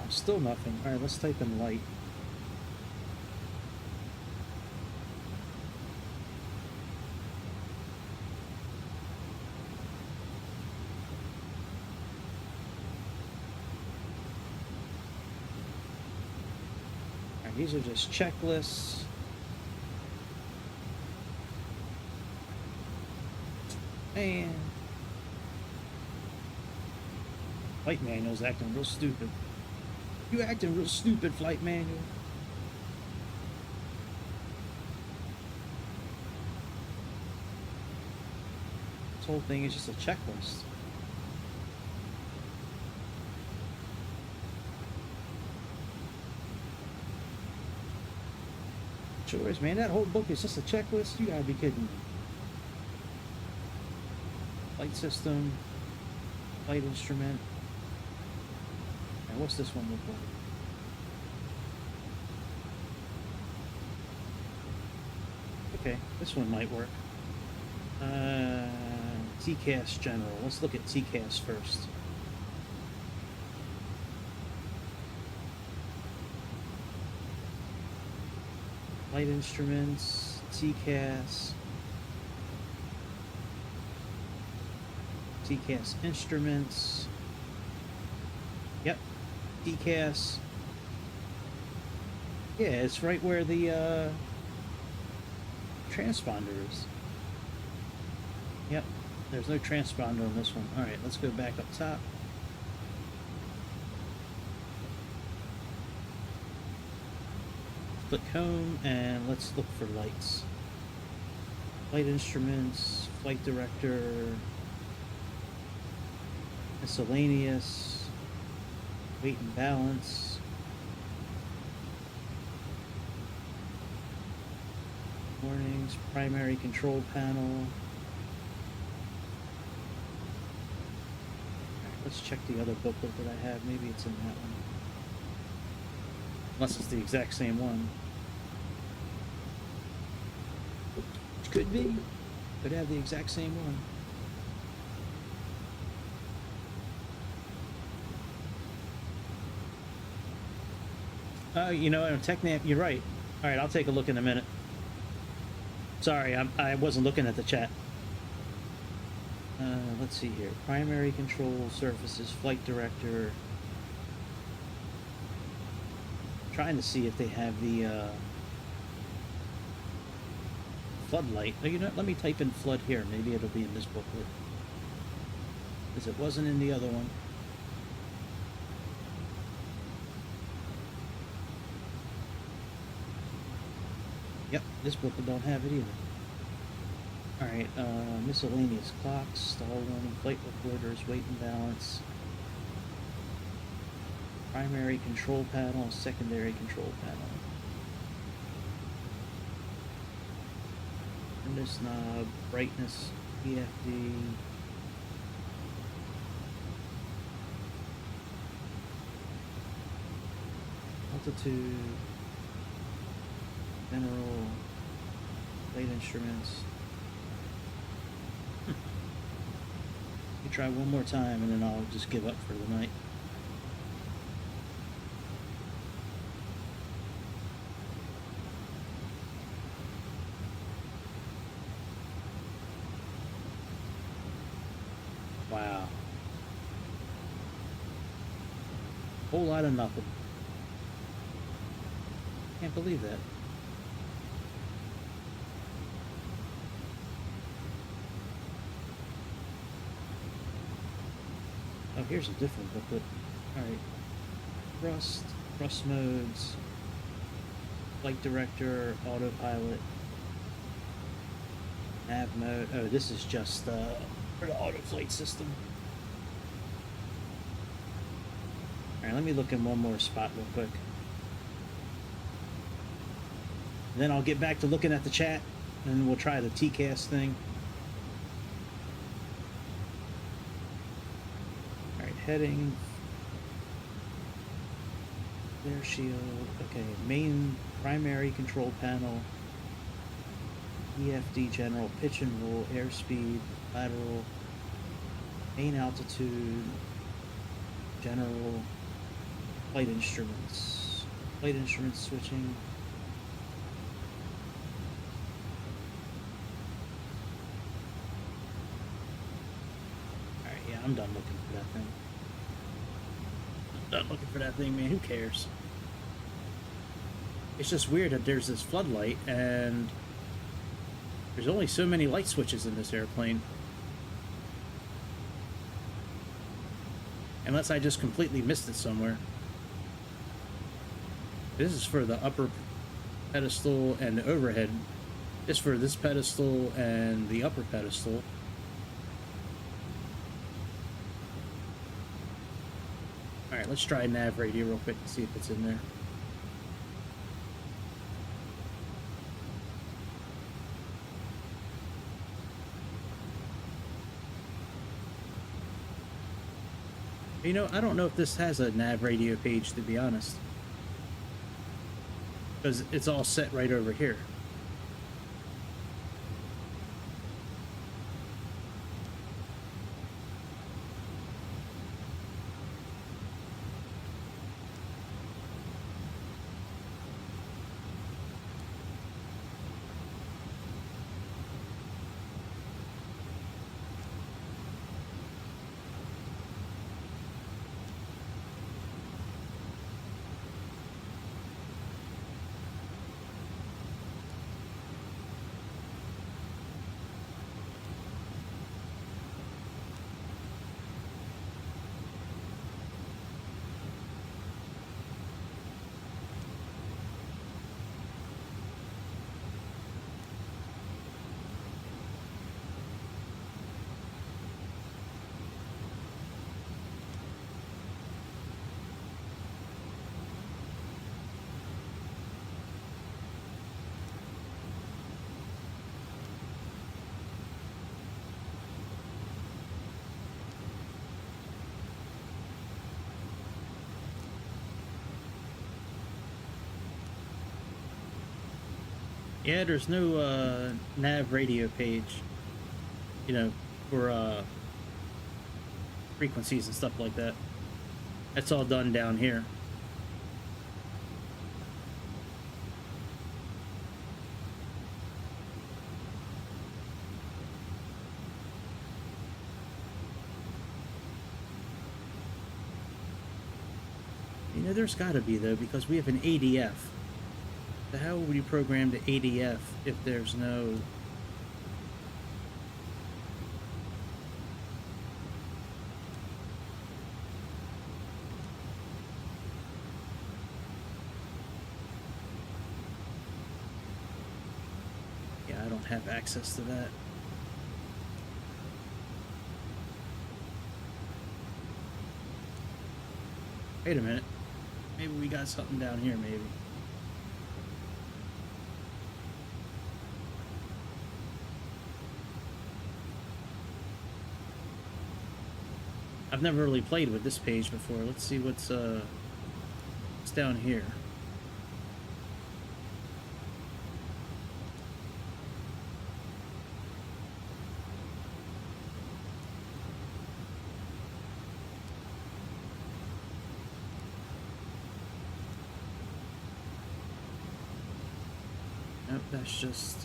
S1: Still nothing. Alright, let's type in light. These are just checklists. And Flight manual's acting real stupid. You acting real stupid, flight manual. This whole thing is just a checklist. Sure is, man. That whole book is just a checklist. You gotta be kidding me. Flight system, flight instrument. And what's this one look like? Okay, this one might work. TCAS general. Let's look at TCAS first. Flight instruments, TCAS. TCAS instruments. Yep, TCAS. Yeah, it's right where the transponder is. Yep, there's no transponder on this one. Alright, let's go back up top. Click home and let's look for lights. Flight instruments, flight director, miscellaneous, weight and balance, warnings, primary control panel. Alright, let's check the other booklet that I have. Maybe it's in that one. Unless it's the exact same one. Which could be. Could have the exact same one. You know, TechNav, you're right. Alright, I'll take a look in a minute. Sorry, I wasn't looking at the chat. Let's see here. Primary control surfaces, flight director. Trying to see if they have the floodlight. Oh, you know, let me type in flood here. Maybe it'll be in this booklet. Because it wasn't in the other one. Yep, this booklet don't have it either. Alright, miscellaneous clocks, stall warning, flight recorders, weight and balance. Primary control panel, secondary control panel. Brightness knob, brightness, EFD. Altitude, general, flight instruments. Let me try one more time and then I'll just give up for the night. Wow. Whole lot of nothing. Can't believe that. Oh, here's a different booklet. Alright. Thrust modes, flight director, autopilot, nav mode. Oh, this is just for the auto flight system. Alright, let me look in one more spot real quick. Then I'll get back to looking at the chat, and we'll try the TCAS thing. Alright, heading. Flare shield. Okay, main primary control panel. EFD general, pitch and roll, airspeed, lateral, main altitude, general, flight instruments switching. Alright, yeah, I'm done looking for that thing. I'm done looking for that thing, man. Who cares? It's just weird that there's this floodlight and there's only so many light switches in this airplane. Unless I just completely missed it somewhere. This is for the upper pedestal and the overhead. This for this pedestal and the upper pedestal. Alright, let's try nav radio real quick and see if it's in there. You know, I don't know if this has a nav radio page, to be honest. Because it's all set right over here. Yeah, there's no nav radio page, you know, for frequencies and stuff like that. That's all done down here. You know, there's got to be, though, because we have an ADF. So how would you program the ADF if there's no... Yeah, I don't have access to that. Wait a minute. Maybe we got something down here, maybe. I've never really played with this page before. Let's see what's down here. Nope, that's just...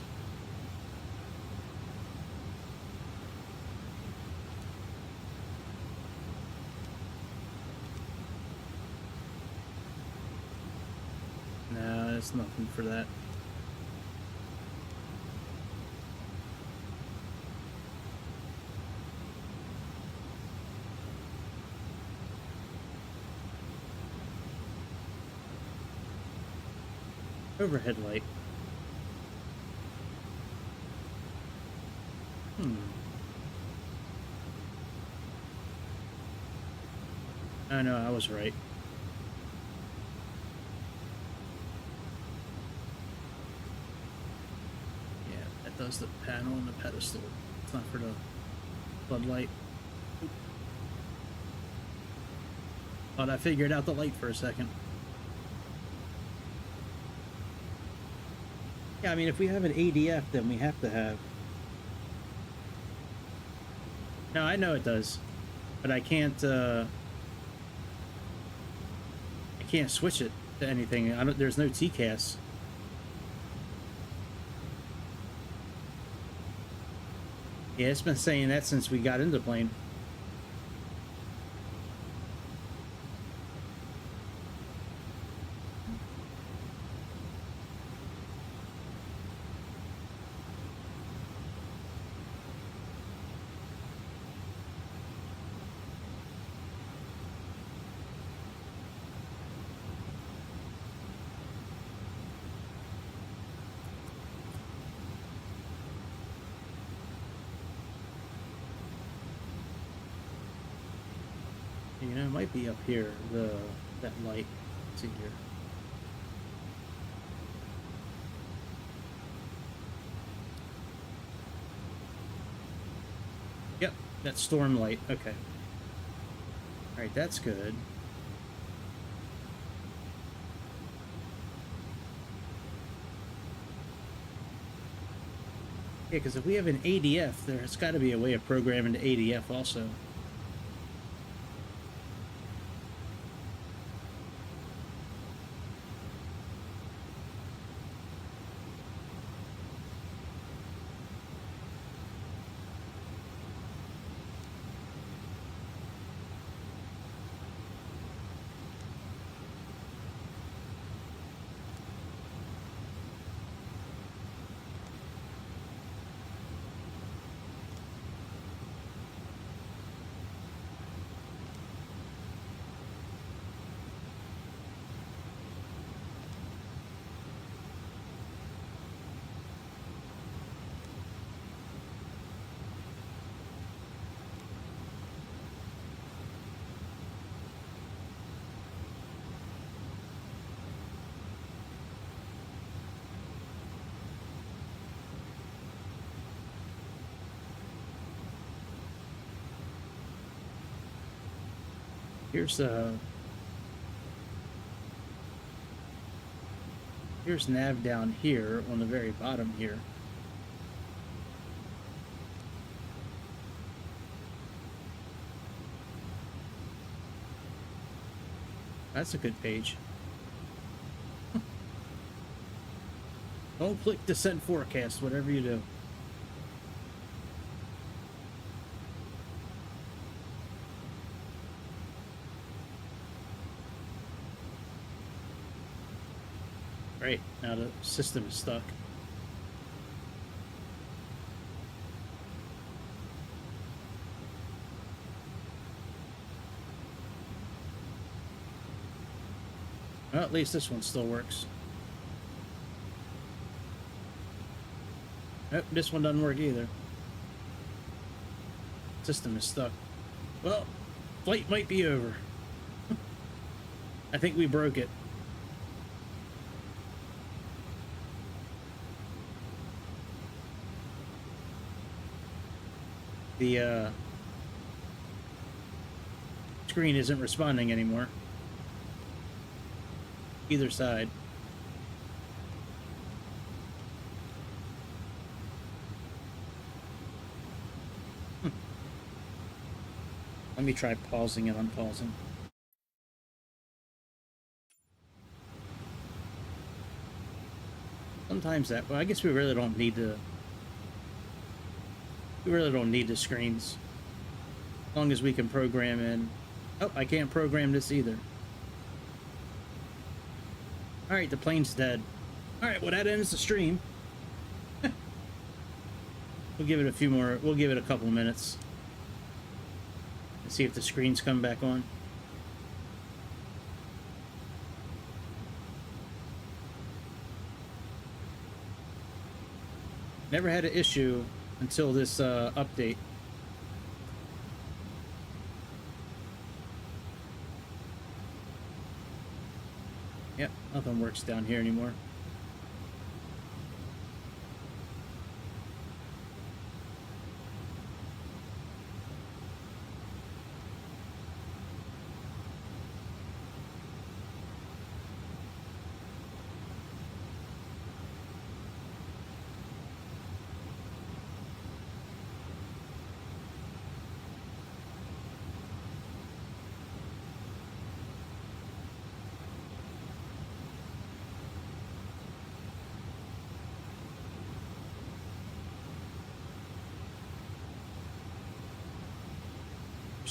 S1: No, there's nothing for that. Overhead light. Oh no, I was right. Yeah, that does the panel and the pedestal. It's not for the floodlight. Thought I figured out the light for a second. Yeah, I mean, if we have an ADF, then we have to have... No, I know it does, but I can't switch it to anything. I don't. There's no TCAS. Yeah, it's been saying that since we got into the plane. You know, it might be up here, that light. Let's see here. Yep, that storm light. Okay. Alright, that's good. Yeah, because if we have an ADF, there's got to be a way of programming the ADF also. Here's nav down here on the very bottom here. That's a good page. Don't click descent forecast, whatever you do. Great, now the system is stuck. Well, at least this one still works. Nope, this one doesn't work either. System is stuck. Well, flight might be over. I think we broke it. The screen isn't responding anymore. Either side. Let me try pausing and unpausing. Sometimes that, well, I guess we really don't need the screens. As long as we can program in. Oh, I can't program this either. Alright, the plane's dead. Alright, well that ends the stream. We'll give it a few more, we'll give it a couple minutes. Let's see if the screens come back on. Never had an issue until this update. Yep, nothing works down here anymore.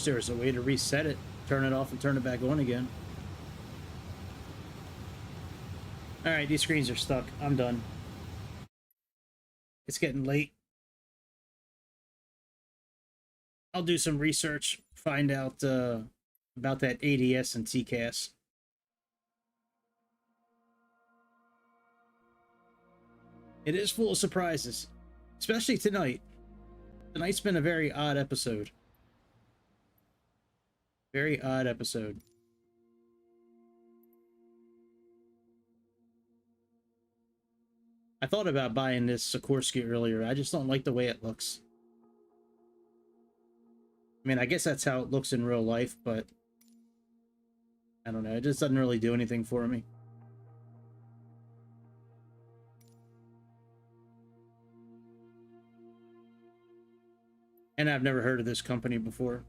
S1: There's a way to reset it, turn it off and turn it back on again. Alright, these screens are stuck. I'm done. It's getting late. I'll do some research, find out about that ADS and TCAS. It is full of surprises, especially tonight. Tonight's been a very odd episode. Very odd episode. I thought about buying this Sikorsky earlier. I just don't like the way it looks. I mean, I guess that's how it looks in real life, but I don't know. It just doesn't really do anything for me. And I've never heard of this company before.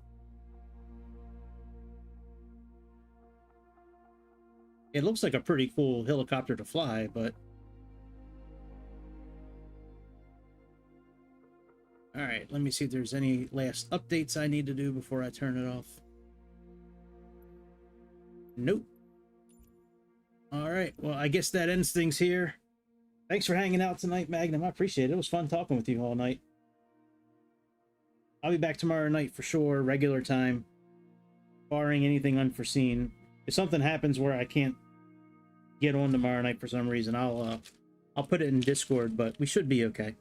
S1: It looks like a pretty cool helicopter to fly, but... Alright, let me see if there's any last updates I need to do before I turn it off. Nope. Alright, well, I guess that ends things here. Thanks for hanging out tonight, Magnum. I appreciate it. It was fun talking with you all night. I'll be back tomorrow night for sure, regular time, barring anything unforeseen. If something happens where I can't get on tomorrow night for some reason, I'll put it in Discord, but we should be okay.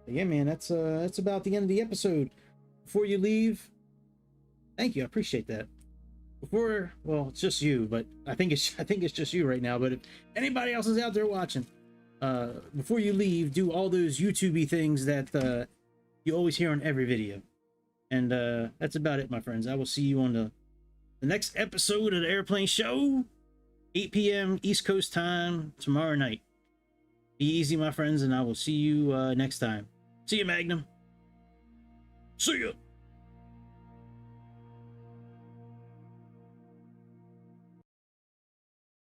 S1: But yeah, man, that's about the end of the episode. Before you leave, thank you, I appreciate that. Before, well, it's just you, but I think it's just you right now. But if anybody else is out there watching, before you leave, do all those YouTube-y things that you always hear on every video. And that's about it, my friends. I will see you on the next episode of the Airplane Show, 8 p.m. East Coast time tomorrow night. Be easy, my friends, and I will see you next time. See you, Magnum. See ya.